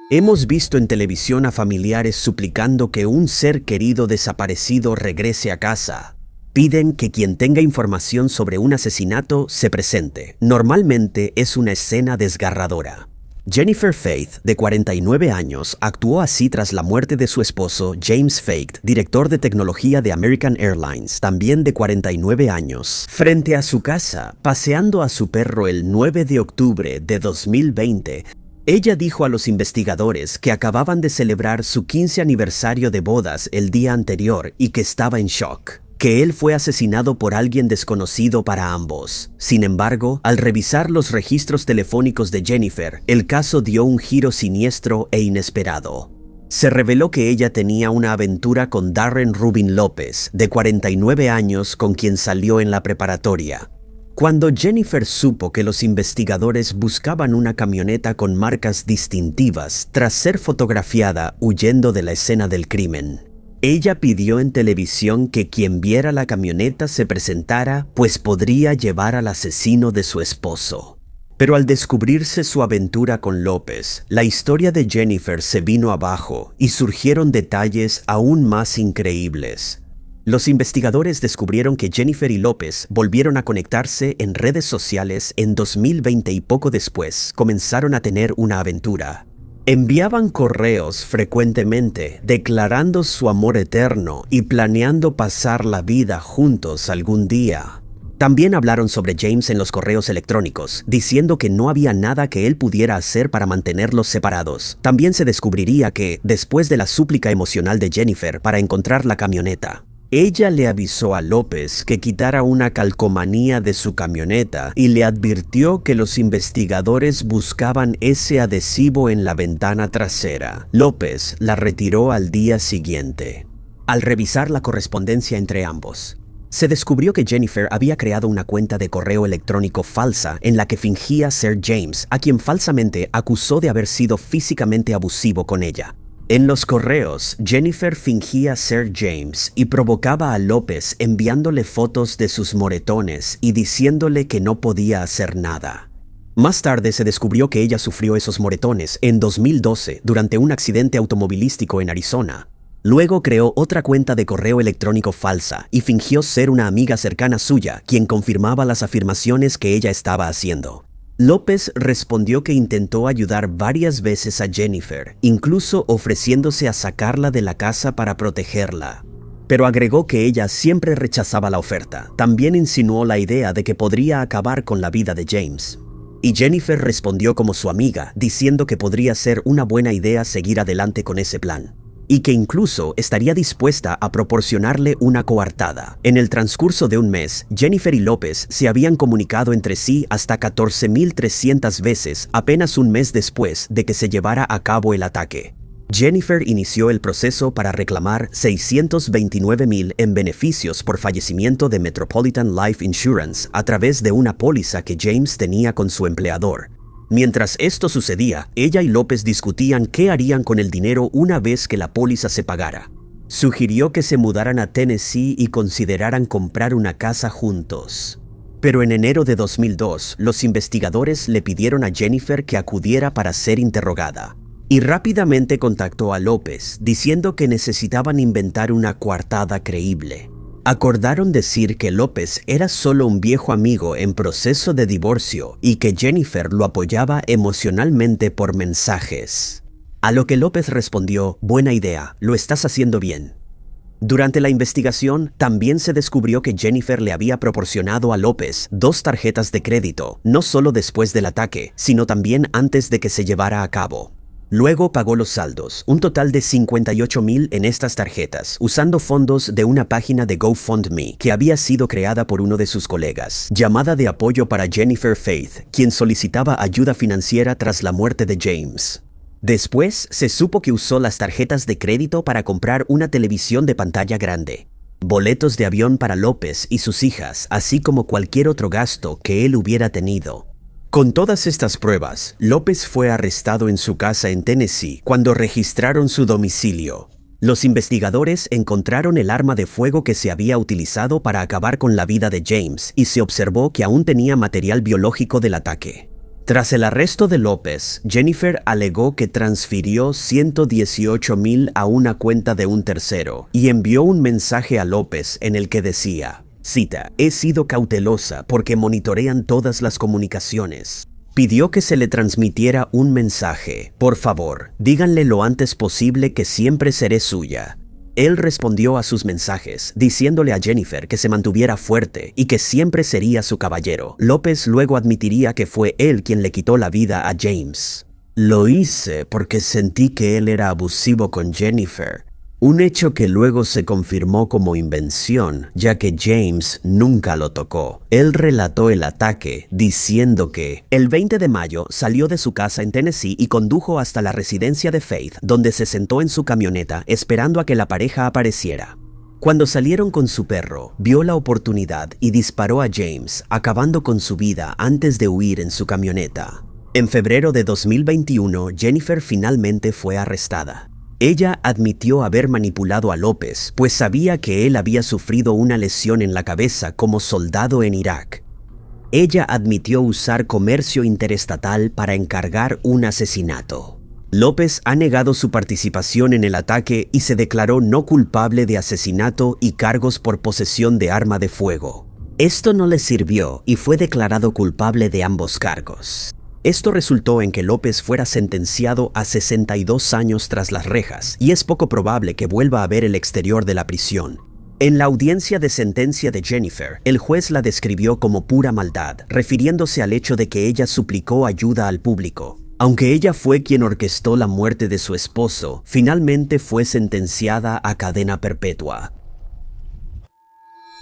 Hemos visto en televisión a familiares suplicando que un ser querido desaparecido regrese a casa. Piden que quien tenga información sobre un asesinato se presente. Normalmente es una escena desgarradora. Jennifer Faith, de 49 años, actuó así tras la muerte de su esposo James Faith, director de tecnología de American Airlines, también de 49 años, frente a su casa, paseando a su perro el 9 de octubre de 2020. Ella dijo a los investigadores que acababan de celebrar su 15 aniversario de bodas el día anterior y que estaba en shock, que él fue asesinado por alguien desconocido para ambos. Sin embargo, al revisar los registros telefónicos de Jennifer, el caso dio un giro siniestro e inesperado. Se reveló que ella tenía una aventura con Darren Rubin López, de 49 años, con quien salió en la preparatoria. Cuando Jennifer supo que los investigadores buscaban una camioneta con marcas distintivas tras ser fotografiada huyendo de la escena del crimen, ella pidió en televisión que quien viera la camioneta se presentara, pues podría llevar al asesino de su esposo. Pero al descubrirse su aventura con López, la historia de Jennifer se vino abajo y surgieron detalles aún más increíbles. Los investigadores descubrieron que Jennifer y López volvieron a conectarse en redes sociales en 2020 y poco después comenzaron a tener una aventura. Enviaban correos frecuentemente, declarando su amor eterno y planeando pasar la vida juntos algún día. También hablaron sobre James en los correos electrónicos, diciendo que no había nada que él pudiera hacer para mantenerlos separados. También se descubriría que, después de la súplica emocional de Jennifer para encontrar la camioneta, ella le avisó a López que quitara una calcomanía de su camioneta y le advirtió que los investigadores buscaban ese adhesivo en la ventana trasera. López la retiró al día siguiente. Al revisar la correspondencia entre ambos, se descubrió que Jennifer había creado una cuenta de correo electrónico falsa en la que fingía ser James, a quien falsamente acusó de haber sido físicamente abusivo con ella. En los correos, Jennifer fingía ser James y provocaba a López enviándole fotos de sus moretones y diciéndole que no podía hacer nada. Más tarde se descubrió que ella sufrió esos moretones en 2012 durante un accidente automovilístico en Arizona. Luego creó otra cuenta de correo electrónico falsa y fingió ser una amiga cercana suya quien confirmaba las afirmaciones que ella estaba haciendo. López respondió que intentó ayudar varias veces a Jennifer, incluso ofreciéndose a sacarla de la casa para protegerla. Pero agregó que ella siempre rechazaba la oferta. También insinuó la idea de que podría acabar con la vida de James. Y Jennifer respondió como su amiga, diciendo que podría ser una buena idea seguir adelante con ese plan, y que incluso estaría dispuesta a proporcionarle una coartada. En el transcurso de un mes, Jennifer y López se habían comunicado entre sí hasta 14.300 veces apenas un mes después de que se llevara a cabo el ataque. Jennifer inició el proceso para reclamar $629,000 en beneficios por fallecimiento de Metropolitan Life Insurance a través de una póliza que James tenía con su empleador. Mientras esto sucedía, ella y López discutían qué harían con el dinero una vez que la póliza se pagara. Sugirió que se mudaran a Tennessee y consideraran comprar una casa juntos. Pero en enero de 2002, los investigadores le pidieron a Jennifer que acudiera para ser interrogada. Y rápidamente contactó a López, diciendo que necesitaban inventar una coartada creíble. Acordaron decir que López era solo un viejo amigo en proceso de divorcio y que Jennifer lo apoyaba emocionalmente por mensajes. A lo que López respondió: buena idea, lo estás haciendo bien. Durante la investigación, también se descubrió que Jennifer le había proporcionado a López 2 tarjetas de crédito, no solo después del ataque, sino también antes de que se llevara a cabo. Luego pagó los saldos, un total de $58,000 en estas tarjetas, usando fondos de una página de GoFundMe que había sido creada por uno de sus colegas, llamada de apoyo para Jennifer Faith, quien solicitaba ayuda financiera tras la muerte de James. Después, se supo que usó las tarjetas de crédito para comprar una televisión de pantalla grande, boletos de avión para López y sus hijas, así como cualquier otro gasto que él hubiera tenido. Con todas estas pruebas, López fue arrestado en su casa en Tennessee cuando registraron su domicilio. Los investigadores encontraron el arma de fuego que se había utilizado para acabar con la vida de James y se observó que aún tenía material biológico del ataque. Tras el arresto de López, Jennifer alegó que transfirió $118,000 a una cuenta de un tercero y envió un mensaje a López en el que decía, cita, he sido cautelosa porque monitorean todas las comunicaciones. Pidió que se le transmitiera un mensaje. Por favor, díganle lo antes posible que siempre seré suya. Él respondió a sus mensajes, diciéndole a Jennifer que se mantuviera fuerte y que siempre sería su caballero. López luego admitiría que fue él quien le quitó la vida a James. Lo hice porque sentí que él era abusivo con Jennifer. Un hecho que luego se confirmó como invención, ya que James nunca lo tocó. Él relató el ataque diciendo que el 20 de mayo salió de su casa en Tennessee y condujo hasta la residencia de Faith, donde se sentó en su camioneta esperando a que la pareja apareciera. Cuando salieron con su perro, vio la oportunidad y disparó a James, acabando con su vida antes de huir en su camioneta. En febrero de 2021, Jennifer finalmente fue arrestada. Ella admitió haber manipulado a López, pues sabía que él había sufrido una lesión en la cabeza como soldado en Irak. Ella admitió usar comercio interestatal para encargar un asesinato. López ha negado su participación en el ataque y se declaró no culpable de asesinato y cargos por posesión de arma de fuego. Esto no le sirvió y fue declarado culpable de ambos cargos. Esto resultó en que López fuera sentenciado a 62 años tras las rejas, y es poco probable que vuelva a ver el exterior de la prisión. En la audiencia de sentencia de Jennifer, el juez la describió como pura maldad, refiriéndose al hecho de que ella suplicó ayuda al público. Aunque ella fue quien orquestó la muerte de su esposo, finalmente fue sentenciada a cadena perpetua.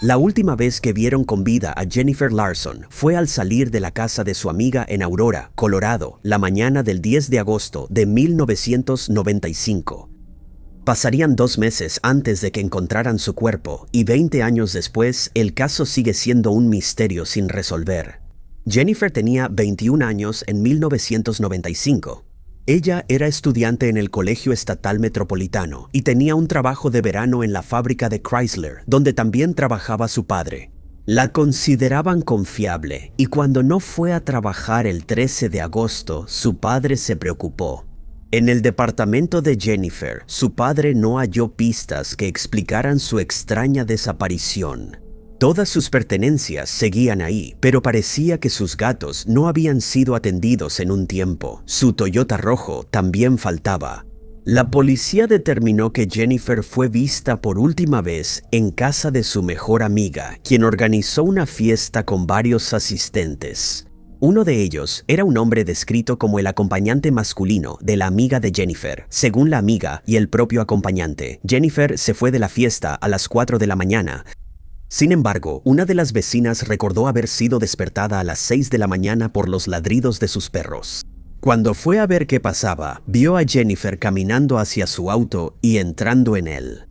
La última vez que vieron con vida a Jennifer Larson fue al salir de la casa de su amiga en Aurora, Colorado, la mañana del 10 de agosto de 1995. Pasarían 2 meses antes de que encontraran su cuerpo y 20 años después, el caso sigue siendo un misterio sin resolver. Jennifer tenía 21 años en 1995. Ella era estudiante en el Colegio Estatal Metropolitano y tenía un trabajo de verano en la fábrica de Chrysler, donde también trabajaba su padre. La consideraban confiable y cuando no fue a trabajar el 13 de agosto, su padre se preocupó. En el departamento de Jennifer, su padre no halló pistas que explicaran su extraña desaparición. Todas sus pertenencias seguían ahí, pero parecía que sus gatos no habían sido atendidos en un tiempo. Su Toyota rojo también faltaba. La policía determinó que Jennifer fue vista por última vez en casa de su mejor amiga, quien organizó una fiesta con varios asistentes. Uno de ellos era un hombre descrito como el acompañante masculino de la amiga de Jennifer. Según la amiga y el propio acompañante, Jennifer se fue de la fiesta a las 4 de la mañana. Sin embargo, una de las vecinas recordó haber sido despertada a las 6 de la mañana por los ladridos de sus perros. Cuando fue a ver qué pasaba, vio a Jennifer caminando hacia su auto y entrando en él.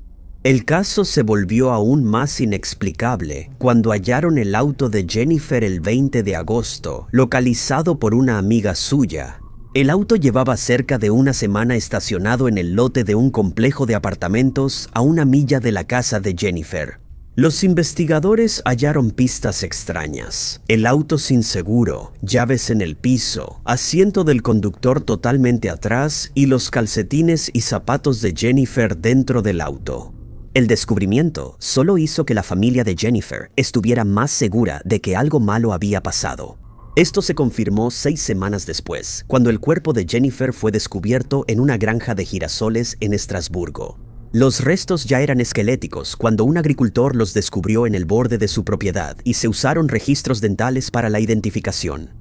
El caso se volvió aún más inexplicable cuando hallaron el auto de Jennifer el 20 de agosto, localizado por una amiga suya. El auto llevaba cerca de una semana estacionado en el lote de un complejo de apartamentos a una milla de la casa de Jennifer. Los investigadores hallaron pistas extrañas: el auto sin seguro, llaves en el piso, asiento del conductor totalmente atrás y los calcetines y zapatos de Jennifer dentro del auto. El descubrimiento solo hizo que la familia de Jennifer estuviera más segura de que algo malo había pasado. Esto se confirmó 6 semanas después, cuando el cuerpo de Jennifer fue descubierto en una granja de girasoles en Estrasburgo. Los restos ya eran esqueléticos cuando un agricultor los descubrió en el borde de su propiedad y se usaron registros dentales para la identificación.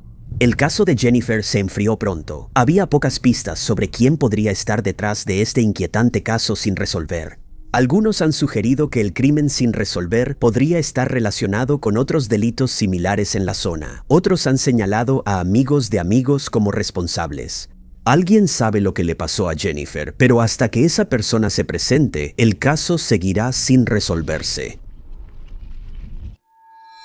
El caso de Jennifer se enfrió pronto. Había pocas pistas sobre quién podría estar detrás de este inquietante caso sin resolver. Algunos han sugerido que el crimen sin resolver podría estar relacionado con otros delitos similares en la zona. Otros han señalado a amigos de amigos como responsables. Alguien sabe lo que le pasó a Jennifer, pero hasta que esa persona se presente, el caso seguirá sin resolverse.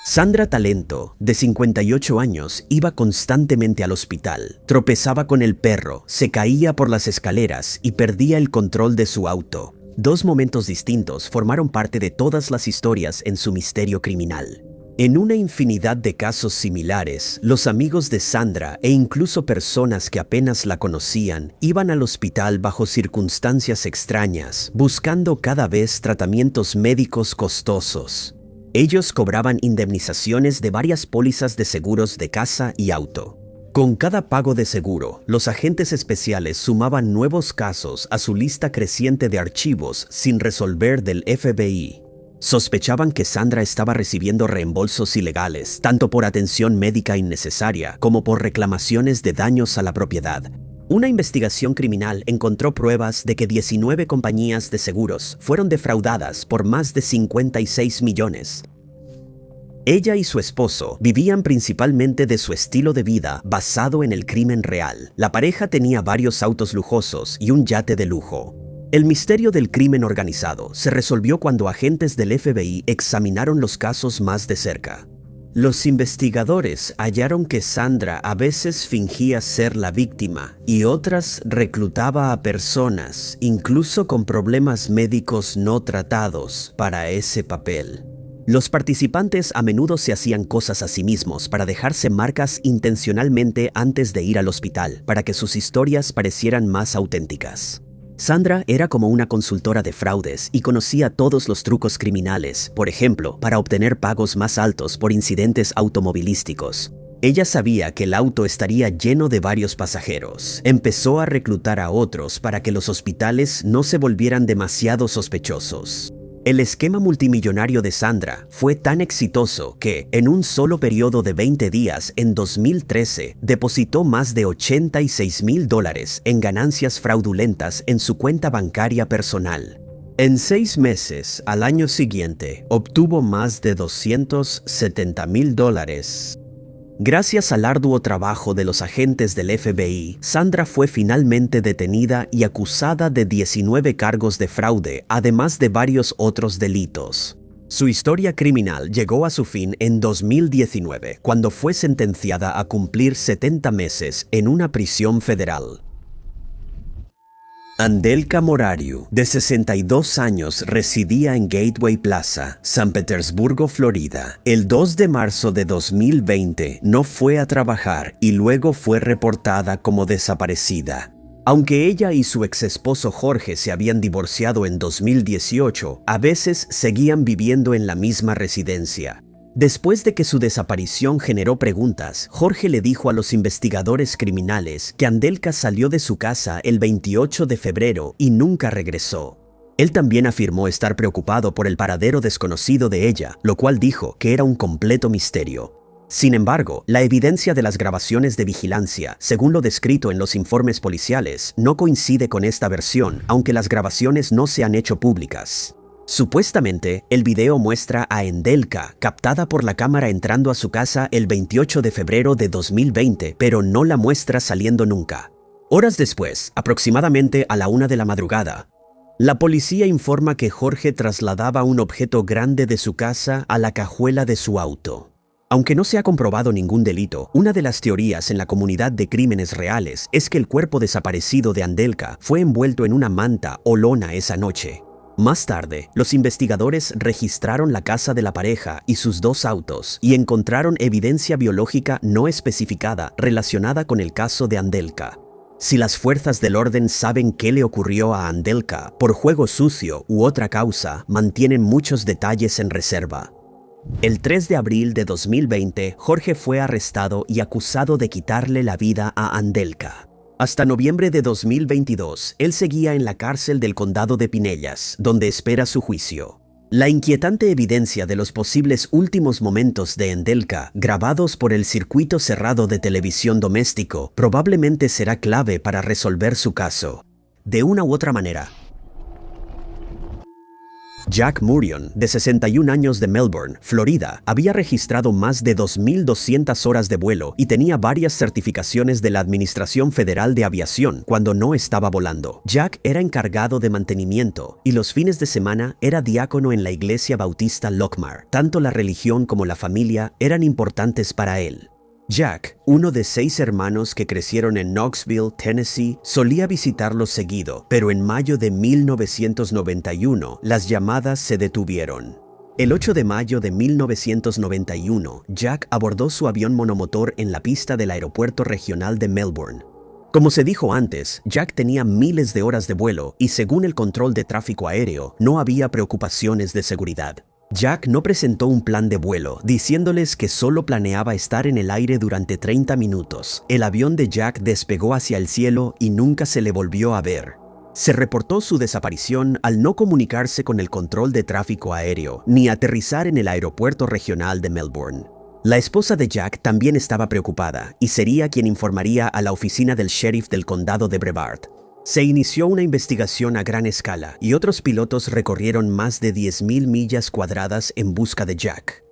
Sandra Talento, de 58 años, iba constantemente al hospital. Tropezaba con el perro, se caía por las escaleras y perdía el control de su auto. 2 momentos distintos formaron parte de todas las historias en su misterio criminal. En una infinidad de casos similares, los amigos de Sandra e incluso personas que apenas la conocían iban al hospital bajo circunstancias extrañas, buscando cada vez tratamientos médicos costosos. Ellos cobraban indemnizaciones de varias pólizas de seguros de casa y auto. Con cada pago de seguro, los agentes especiales sumaban nuevos casos a su lista creciente de archivos sin resolver del FBI. Sospechaban que Sandra estaba recibiendo reembolsos ilegales, tanto por atención médica innecesaria como por reclamaciones de daños a la propiedad. Una investigación criminal encontró pruebas de que 19 compañías de seguros fueron defraudadas por más de 56 millones. Ella y su esposo vivían principalmente de su estilo de vida basado en el crimen real. La pareja tenía varios autos lujosos y un yate de lujo. El misterio del crimen organizado se resolvió cuando agentes del FBI examinaron los casos más de cerca. Los investigadores hallaron que Sandra a veces fingía ser la víctima y otras reclutaba a personas, incluso con problemas médicos no tratados, para ese papel. Los participantes a menudo se hacían cosas a sí mismos para dejarse marcas intencionalmente antes de ir al hospital, para que sus historias parecieran más auténticas. Sandra era como una consultora de fraudes y conocía todos los trucos criminales, por ejemplo, para obtener pagos más altos por incidentes automovilísticos. Ella sabía que el auto estaría lleno de varios pasajeros. Empezó a reclutar a otros para que los hospitales no se volvieran demasiado sospechosos. El esquema multimillonario de Sandra fue tan exitoso que, en un solo periodo de 20 días en 2013, depositó más de $86,000 en ganancias fraudulentas en su cuenta bancaria personal. En 6 meses, al año siguiente, obtuvo más de $270,000. Gracias al arduo trabajo de los agentes del FBI, Sandra fue finalmente detenida y acusada de 19 cargos de fraude, además de varios otros delitos. Su historia criminal llegó a su fin en 2019, cuando fue sentenciada a cumplir 70 meses en una prisión federal. Andelka Morariu, de 62 años, residía en Gateway Plaza, San Petersburgo, Florida. El 2 de marzo de 2020 no fue a trabajar y luego fue reportada como desaparecida. Aunque ella y su exesposo Jorge se habían divorciado en 2018, a veces seguían viviendo en la misma residencia. Después de que su desaparición generó preguntas, Jorge le dijo a los investigadores criminales que Andelka salió de su casa el 28 de febrero y nunca regresó. Él también afirmó estar preocupado por el paradero desconocido de ella, lo cual dijo que era un completo misterio. Sin embargo, la evidencia de las grabaciones de vigilancia, según lo descrito en los informes policiales, no coincide con esta versión, aunque las grabaciones no se han hecho públicas. Supuestamente, el video muestra a Andelka captada por la cámara entrando a su casa el 28 de febrero de 2020, pero no la muestra saliendo nunca. Horas después, aproximadamente a la 1 de la madrugada, La policía informa que Jorge trasladaba un objeto grande de su casa a la cajuela de su auto. Aunque no se ha comprobado ningún delito, una de las teorías en la comunidad de crímenes reales es que el cuerpo desaparecido de Andelka fue envuelto en una manta o lona esa noche. Más tarde, los investigadores registraron la casa de la pareja y sus 2 autos y encontraron evidencia biológica no especificada relacionada con el caso de Andelka. Si las fuerzas del orden saben qué le ocurrió a Andelka por juego sucio u otra causa, mantienen muchos detalles en reserva. El 3 de abril de 2020, Jorge fue arrestado y acusado de quitarle la vida a Andelka. Hasta noviembre de 2022, él seguía en la cárcel del condado de Pinellas, donde espera su juicio. La inquietante evidencia de los posibles últimos momentos de Andelka, grabados por el circuito cerrado de televisión doméstico, probablemente será clave para resolver su caso. De una u otra manera. Jack Murion, de 61 años de Melbourne, Florida, había registrado más de 2.200 horas de vuelo y tenía varias certificaciones de la Administración Federal de Aviación cuando no estaba volando. Jack era encargado de mantenimiento y los fines de semana era diácono en la iglesia bautista Lockmar. Tanto la religión como la familia eran importantes para él. Jack, uno de 6 hermanos que crecieron en Knoxville, Tennessee, solía visitarlos seguido, pero en mayo de 1991 las llamadas se detuvieron. El 8 de mayo de 1991, Jack abordó su avión monomotor en la pista del aeropuerto regional de Melbourne. Como se dijo antes, Jack tenía miles de horas de vuelo y según el control de tráfico aéreo, no había preocupaciones de seguridad. Jack no presentó un plan de vuelo, diciéndoles que solo planeaba estar en el aire durante 30 minutos. El avión de Jack despegó hacia el cielo y nunca se le volvió a ver. Se reportó su desaparición al no comunicarse con el control de tráfico aéreo, ni aterrizar en el aeropuerto regional de Melbourne. La esposa de Jack también estaba preocupada y sería quien informaría a la oficina del sheriff del condado de Brevard. Se inició una investigación a gran escala y otros pilotos recorrieron más de 10.000 millas cuadradas en busca de Jack.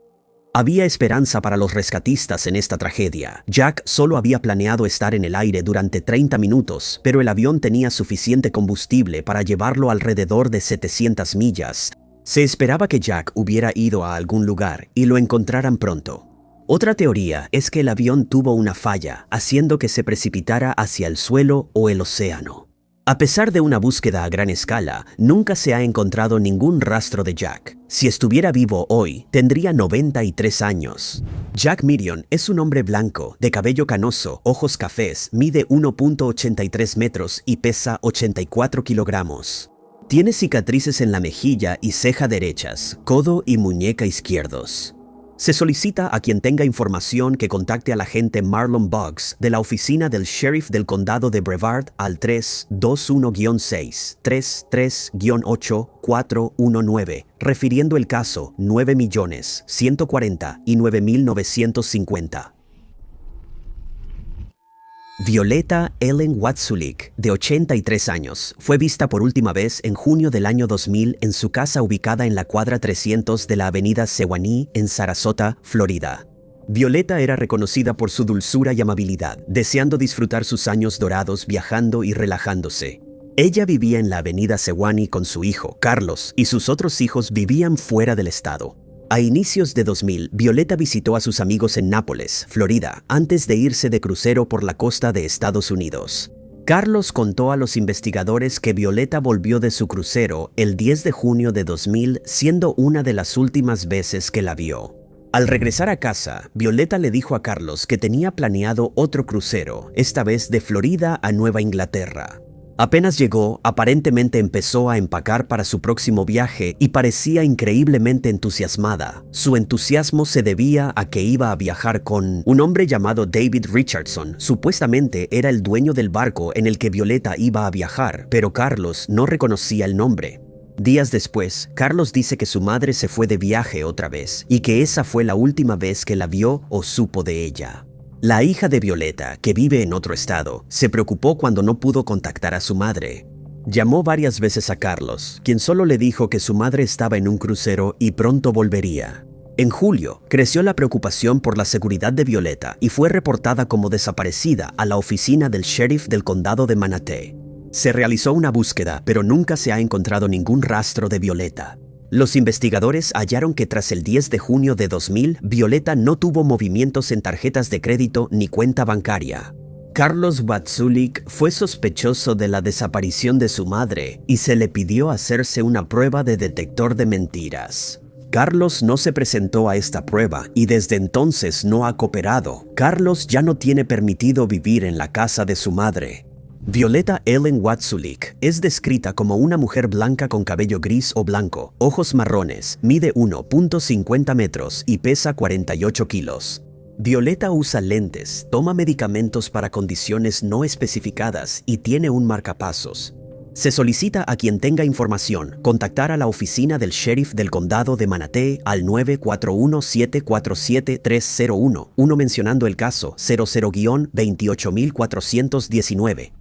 Había esperanza para los rescatistas en esta tragedia. Jack solo había planeado estar en el aire durante 30 minutos, pero el avión tenía suficiente combustible para llevarlo alrededor de 700 millas. Se esperaba que Jack hubiera ido a algún lugar y lo encontraran pronto. Otra teoría es que el avión tuvo una falla, haciendo que se precipitara hacia el suelo o el océano. A pesar de una búsqueda a gran escala, nunca se ha encontrado ningún rastro de Jack. Si estuviera vivo hoy, tendría 93 años. Jack Murion es un hombre blanco, de cabello canoso, ojos cafés, mide 1.83 metros y pesa 84 kilogramos. Tiene cicatrices en la mejilla y ceja derechas, codo y muñeca izquierdos. Se solicita a quien tenga información que contacte al agente Marlon Boggs de la oficina del sheriff del condado de Brevard al 321-6 33-8-419, refiriendo el caso 9.140.950. Violeta Ellen Watsulik, de 83 años, fue vista por última vez en junio del año 2000 en su casa ubicada en la cuadra 300 de la avenida Sewanee en Sarasota, Florida. Violeta era reconocida por su dulzura y amabilidad, deseando disfrutar sus años dorados viajando y relajándose. Ella vivía en la avenida Sewanee con su hijo, Carlos, y sus otros hijos vivían fuera del estado. A inicios de 2000, Violeta visitó a sus amigos en Nápoles, Florida, antes de irse de crucero por la costa de Estados Unidos. Carlos contó a los investigadores que Violeta volvió de su crucero el 10 de junio de 2000, siendo una de las últimas veces que la vio. Al regresar a casa, Violeta le dijo a Carlos que tenía planeado otro crucero, esta vez de Florida a Nueva Inglaterra. Apenas llegó, aparentemente empezó a empacar para su próximo viaje y parecía increíblemente entusiasmada. Su entusiasmo se debía a que iba a viajar con un hombre llamado David Richardson. Supuestamente era el dueño del barco en el que Violeta iba a viajar, pero Carlos no reconocía el nombre. Días después, Carlos dice que su madre se fue de viaje otra vez y que esa fue la última vez que la vio o supo de ella. La hija de Violeta, que vive en otro estado, se preocupó cuando no pudo contactar a su madre. Llamó varias veces a Carlos, quien solo le dijo que su madre estaba en un crucero y pronto volvería. En julio, creció la preocupación por la seguridad de Violeta y fue reportada como desaparecida a la oficina del sheriff del condado de Manatee. Se realizó una búsqueda, pero nunca se ha encontrado ningún rastro de Violeta. Los investigadores hallaron que tras el 10 de junio de 2000, Violeta no tuvo movimientos en tarjetas de crédito ni cuenta bancaria. Carlos Watzulik fue sospechoso de la desaparición de su madre y se le pidió hacerse una prueba de detector de mentiras. Carlos no se presentó a esta prueba y desde entonces no ha cooperado. Carlos ya no tiene permitido vivir en la casa de su madre. Violeta Ellen Watzulik es descrita como una mujer blanca con cabello gris o blanco, ojos marrones, mide 1.50 metros y pesa 48 kilos. Violeta usa lentes, toma medicamentos para condiciones no especificadas y tiene un marcapasos. Se solicita a quien tenga información contactar a la oficina del sheriff del condado de Manatee al 941-747-301, uno mencionando el caso 00-28419.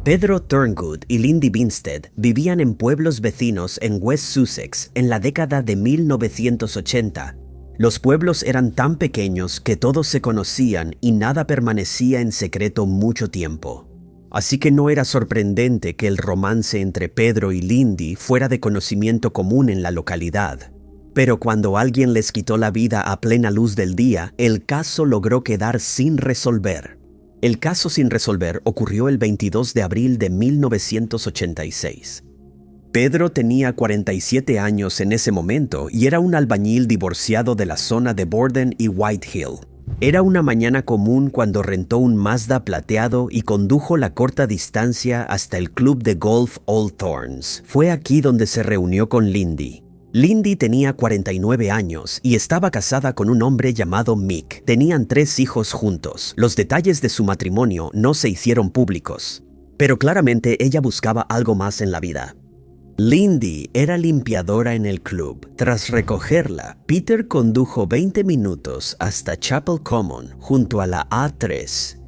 Pedro Turngood y Lindy Binstead vivían en pueblos vecinos en West Sussex en la década de 1980. Los pueblos eran tan pequeños que todos se conocían y nada permanecía en secreto mucho tiempo. Así que no era sorprendente que el romance entre Pedro y Lindy fuera de conocimiento común en la localidad. Pero cuando alguien les quitó la vida a plena luz del día, el caso logró quedar sin resolver. El caso sin resolver ocurrió el 22 de abril de 1986. Pedro tenía 47 años en ese momento y era un albañil divorciado de la zona de Borden y Whitehill. Era una mañana común cuando rentó un Mazda plateado y condujo la corta distancia hasta el club de golf Old Thorns. Fue aquí donde se reunió con Lindy. Lindy tenía 49 años y estaba casada con un hombre llamado Mick. Tenían 3 hijos juntos. Los detalles de su matrimonio no se hicieron públicos, pero claramente ella buscaba algo más en la vida. Lindy era limpiadora en el club. Tras recogerla, Peter condujo 20 minutos hasta Chapel Common, junto a la A3.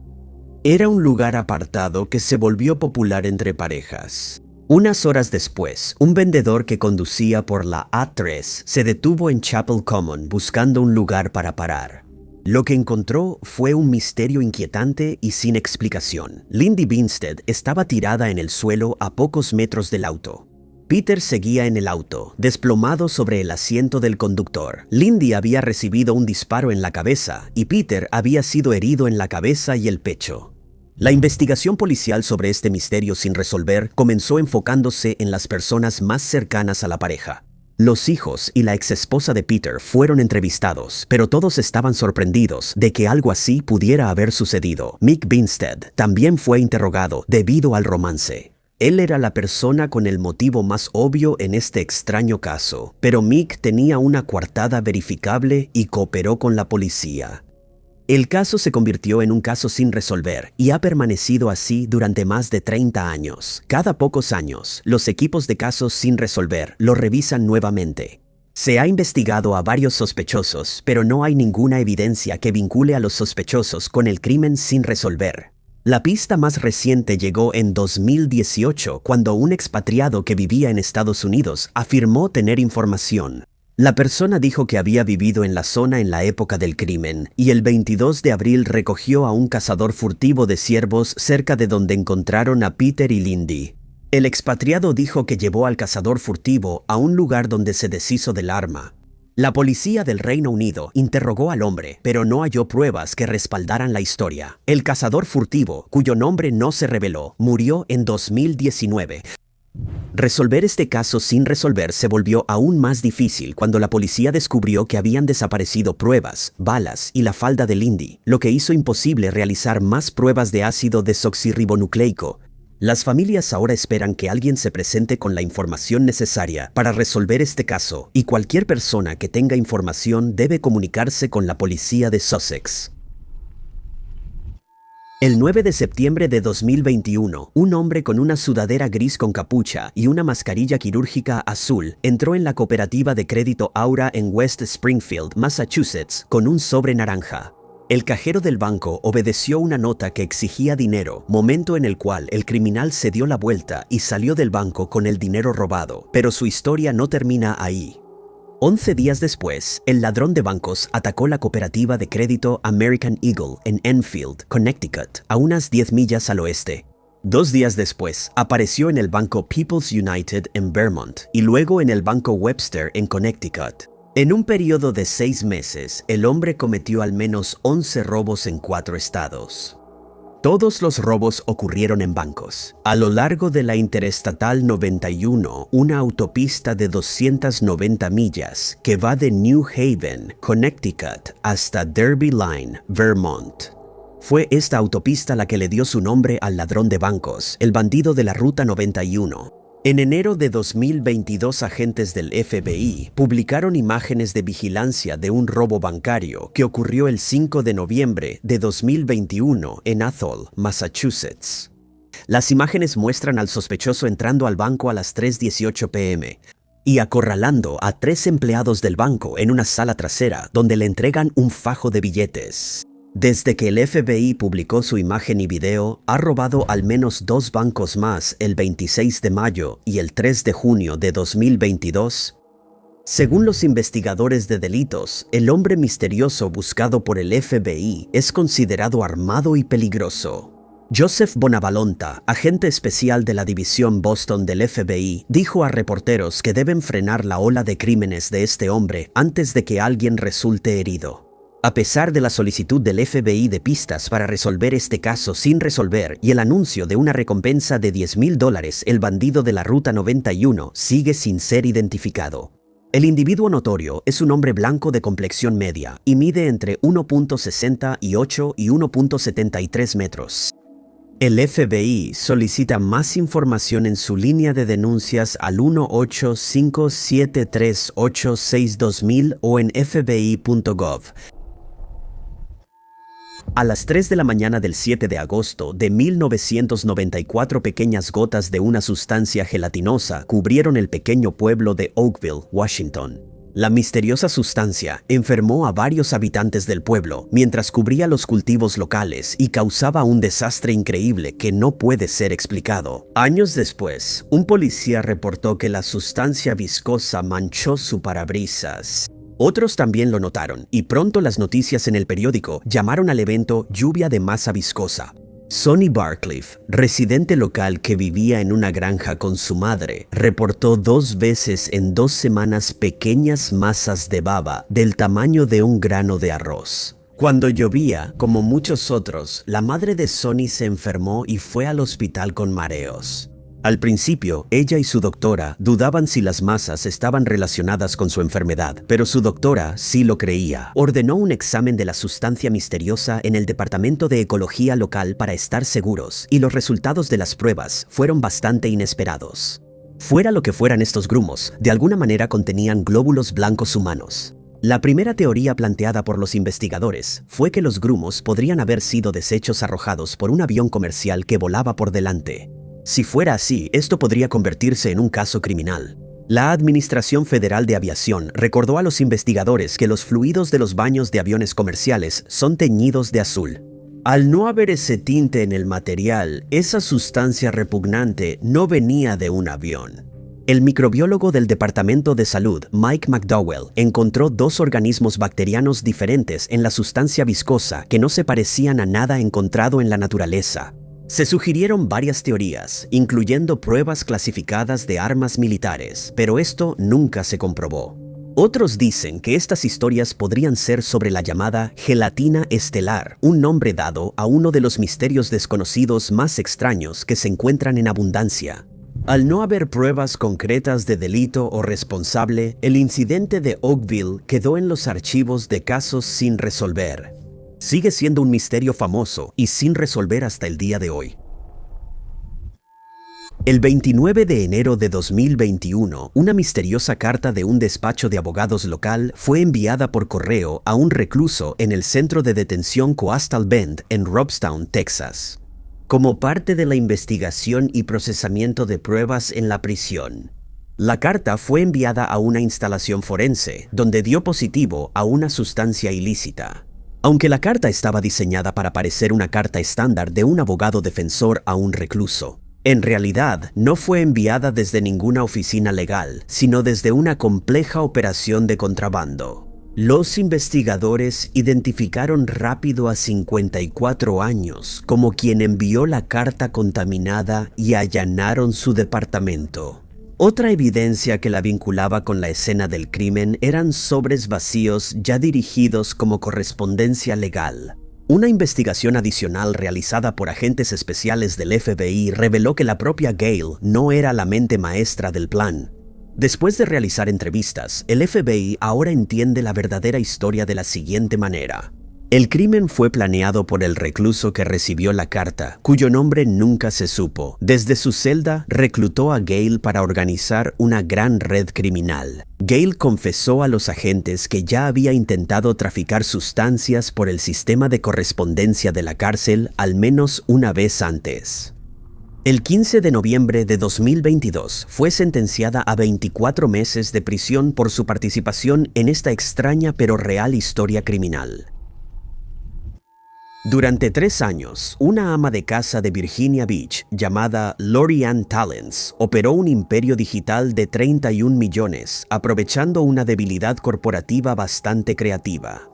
Era un lugar apartado que se volvió popular entre parejas. Unas horas después, un vendedor que conducía por la A3 se detuvo en Chapel Common buscando un lugar para parar. Lo que encontró fue un misterio inquietante y sin explicación. Lindy Binstead estaba tirada en el suelo a pocos metros del auto. Peter seguía en el auto, desplomado sobre el asiento del conductor. Lindy había recibido un disparo en la cabeza y Peter había sido herido en la cabeza y el pecho. La investigación policial sobre este misterio sin resolver comenzó enfocándose en las personas más cercanas a la pareja. Los hijos y la exesposa de Peter fueron entrevistados, pero todos estaban sorprendidos de que algo así pudiera haber sucedido. Mick Binstead también fue interrogado debido al romance. Él era la persona con el motivo más obvio en este extraño caso, pero Mick tenía una coartada verificable y cooperó con la policía. El caso se convirtió en un caso sin resolver y ha permanecido así durante más de 30 años. Cada pocos años, los equipos de casos sin resolver lo revisan nuevamente. Se ha investigado a varios sospechosos, pero no hay ninguna evidencia que vincule a los sospechosos con el crimen sin resolver. La pista más reciente llegó en 2018, cuando un expatriado que vivía en Estados Unidos afirmó tener información. La persona dijo que había vivido en la zona en la época del crimen y el 22 de abril recogió a un cazador furtivo de ciervos cerca de donde encontraron a Peter y Lindy. El expatriado dijo que llevó al cazador furtivo a un lugar donde se deshizo del arma. La policía del Reino Unido interrogó al hombre, pero no halló pruebas que respaldaran la historia. El cazador furtivo, cuyo nombre no se reveló, murió en 2019. Resolver este caso sin resolver se volvió aún más difícil cuando la policía descubrió que habían desaparecido pruebas, balas y la falda de Lindy, lo que hizo imposible realizar más pruebas de ácido desoxirribonucleico. Las familias ahora esperan que alguien se presente con la información necesaria para resolver este caso, y cualquier persona que tenga información debe comunicarse con la policía de Sussex. El 9 de septiembre de 2021, un hombre con una sudadera gris con capucha y una mascarilla quirúrgica azul entró en la cooperativa de crédito Aura en West Springfield, Massachusetts, con un sobre naranja. El cajero del banco obedeció una nota que exigía dinero, momento en el cual el criminal se dio la vuelta y salió del banco con el dinero robado. Pero su historia no termina ahí. 11 días después, el ladrón de bancos atacó la cooperativa de crédito American Eagle en Enfield, Connecticut, a unas 10 millas al oeste. 2 días después, apareció en el banco People's United en Vermont y luego en el banco Webster en Connecticut. En un periodo de 6 meses, el hombre cometió al menos 11 robos en 4 estados. Todos los robos ocurrieron en bancos. A lo largo de la Interestatal 91, una autopista de 290 millas que va de New Haven, Connecticut, hasta Derby Line, Vermont. Fue esta autopista la que le dio su nombre al ladrón de bancos, el bandido de la Ruta 91. En enero de 2022, agentes del FBI publicaron imágenes de vigilancia de un robo bancario que ocurrió el 5 de noviembre de 2021 en Athol, Massachusetts. Las imágenes muestran al sospechoso entrando al banco a las 3:18 p.m. y acorralando a 3 empleados del banco en una sala trasera donde le entregan un fajo de billetes. Desde que el FBI publicó su imagen y video, ha robado al menos 2 bancos más el 26 de mayo y el 3 de junio de 2022. Según los investigadores de delitos, el hombre misterioso buscado por el FBI es considerado armado y peligroso. Joseph Bonavalonta, agente especial de la División Boston del FBI, dijo a reporteros que deben frenar la ola de crímenes de este hombre antes de que alguien resulte herido. A pesar de la solicitud del FBI de pistas para resolver este caso sin resolver y el anuncio de una recompensa de $10,000, el bandido de la Ruta 91 sigue sin ser identificado. El individuo notorio es un hombre blanco de complexión media y mide entre 1.68 y 1.73 metros. El FBI solicita más información en su línea de denuncias al 1-857-386-2000 o en fbi.gov. A las 3 de la mañana del 7 de agosto de 1994, pequeñas gotas de una sustancia gelatinosa cubrieron el pequeño pueblo de Oakville, Washington. La misteriosa sustancia enfermó a varios habitantes del pueblo mientras cubría los cultivos locales y causaba un desastre increíble que no puede ser explicado. Años después, un policía reportó que la sustancia viscosa manchó su parabrisas. Otros también lo notaron, y pronto las noticias en el periódico llamaron al evento lluvia de masa viscosa. Sonny Barcliff, residente local que vivía en una granja con su madre, reportó 2 veces en 2 semanas pequeñas masas de baba del tamaño de un grano de arroz. Cuando llovía, como muchos otros, la madre de Sonny se enfermó y fue al hospital con mareos. Al principio, ella y su doctora dudaban si las masas estaban relacionadas con su enfermedad, pero su doctora sí lo creía. Ordenó un examen de la sustancia misteriosa en el Departamento de Ecología local para estar seguros, y los resultados de las pruebas fueron bastante inesperados. Fuera lo que fueran estos grumos, de alguna manera contenían glóbulos blancos humanos. La primera teoría planteada por los investigadores fue que los grumos podrían haber sido desechos arrojados por un avión comercial que volaba por delante. Si fuera así, esto podría convertirse en un caso criminal. La Administración Federal de Aviación recordó a los investigadores que los fluidos de los baños de aviones comerciales son teñidos de azul. Al no haber ese tinte en el material, esa sustancia repugnante no venía de un avión. El microbiólogo del Departamento de Salud, Mike McDowell, encontró 2 organismos bacterianos diferentes en la sustancia viscosa que no se parecían a nada encontrado en la naturaleza. Se sugirieron varias teorías, incluyendo pruebas clasificadas de armas militares, pero esto nunca se comprobó. Otros dicen que estas historias podrían ser sobre la llamada gelatina estelar, un nombre dado a uno de los misterios desconocidos más extraños que se encuentran en abundancia. Al no haber pruebas concretas de delito o responsable, el incidente de Oakville quedó en los archivos de casos sin resolver. Sigue siendo un misterio famoso y sin resolver hasta el día de hoy. El 29 de enero de 2021, una misteriosa carta de un despacho de abogados local fue enviada por correo a un recluso en el centro de detención Coastal Bend en Robstown, Texas, como parte de la investigación y procesamiento de pruebas en la prisión. La carta fue enviada a una instalación forense, donde dio positivo a una sustancia ilícita. Aunque la carta estaba diseñada para parecer una carta estándar de un abogado defensor a un recluso, En realidad, no fue enviada desde ninguna oficina legal, sino desde una compleja operación de contrabando. Los investigadores identificaron rápido a 54 años como quien envió la carta contaminada y allanaron su departamento. Otra evidencia que la vinculaba con la escena del crimen eran sobres vacíos ya dirigidos como correspondencia legal. Una investigación adicional realizada por agentes especiales del FBI reveló que la propia Gale no era la mente maestra del plan. Después de realizar entrevistas, el FBI ahora entiende la verdadera historia de la siguiente manera. El crimen fue planeado por el recluso que recibió la carta, cuyo nombre nunca se supo. Desde su celda, reclutó a Gale para organizar una gran red criminal. Gale confesó a los agentes que ya había intentado traficar sustancias por el sistema de correspondencia de la cárcel al menos una vez antes. El 15 de noviembre de 2022 fue sentenciada a 24 meses de prisión por su participación en esta extraña pero real historia criminal. Durante 3 años, una ama de casa de Virginia Beach llamada Lori Ann Tallents operó un imperio digital de 31 millones, aprovechando una debilidad corporativa bastante creativa.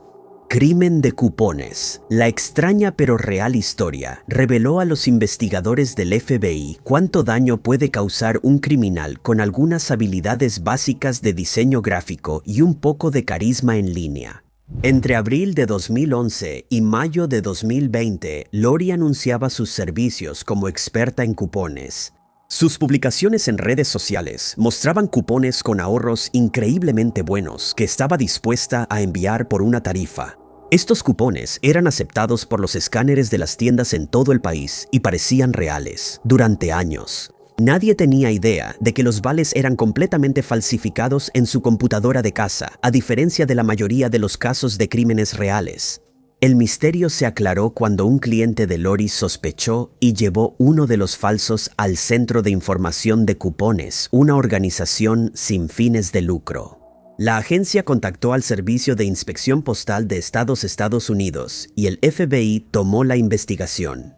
Crimen de cupones. La extraña pero real historia reveló a los investigadores del FBI cuánto daño puede causar un criminal con algunas habilidades básicas de diseño gráfico y un poco de carisma en línea. Entre abril de 2011 y mayo de 2020, Lori anunciaba sus servicios como experta en cupones. Sus publicaciones en redes sociales mostraban cupones con ahorros increíblemente buenos que estaba dispuesta a enviar por una tarifa. Estos cupones eran aceptados por los escáneres de las tiendas en todo el país y parecían reales durante años. Nadie tenía idea de que los vales eran completamente falsificados en su computadora de casa, a diferencia de la mayoría de los casos de crímenes reales. El misterio se aclaró cuando un cliente de Lori sospechó y llevó uno de los falsos al Centro de Información de Cupones, una organización sin fines de lucro. La agencia contactó al Servicio de Inspección Postal de Estados Unidos y el FBI tomó la investigación.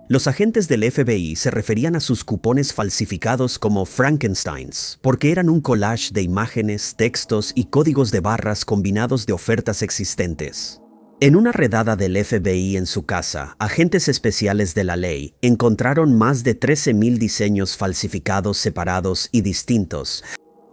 Los agentes del FBI se referían a sus cupones falsificados como Frankensteins, porque eran un collage de imágenes, textos y códigos de barras combinados de ofertas existentes. En una redada del FBI en su casa, agentes especiales de la ley encontraron más de 13,000 diseños falsificados separados y distintos.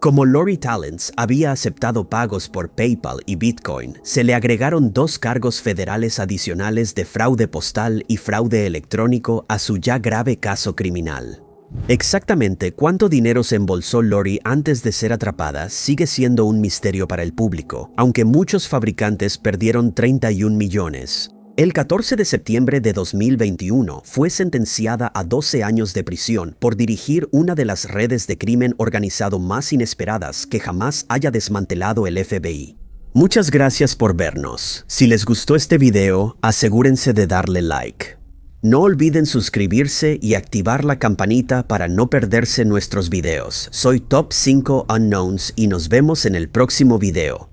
Como Lori Tallents había aceptado pagos por PayPal y Bitcoin, se le agregaron 2 cargos federales adicionales de fraude postal y fraude electrónico a su ya grave caso criminal. Exactamente cuánto dinero se embolsó Lori antes de ser atrapada sigue siendo un misterio para el público, aunque muchos fabricantes perdieron 31 millones. El 14 de septiembre de 2021 fue sentenciada a 12 años de prisión por dirigir una de las redes de crimen organizado más inesperadas que jamás haya desmantelado el FBI. Muchas gracias por vernos. Si les gustó este video, asegúrense de darle like. No olviden suscribirse y activar la campanita para no perderse nuestros videos. Soy Top 5 Unknowns y nos vemos en el próximo video.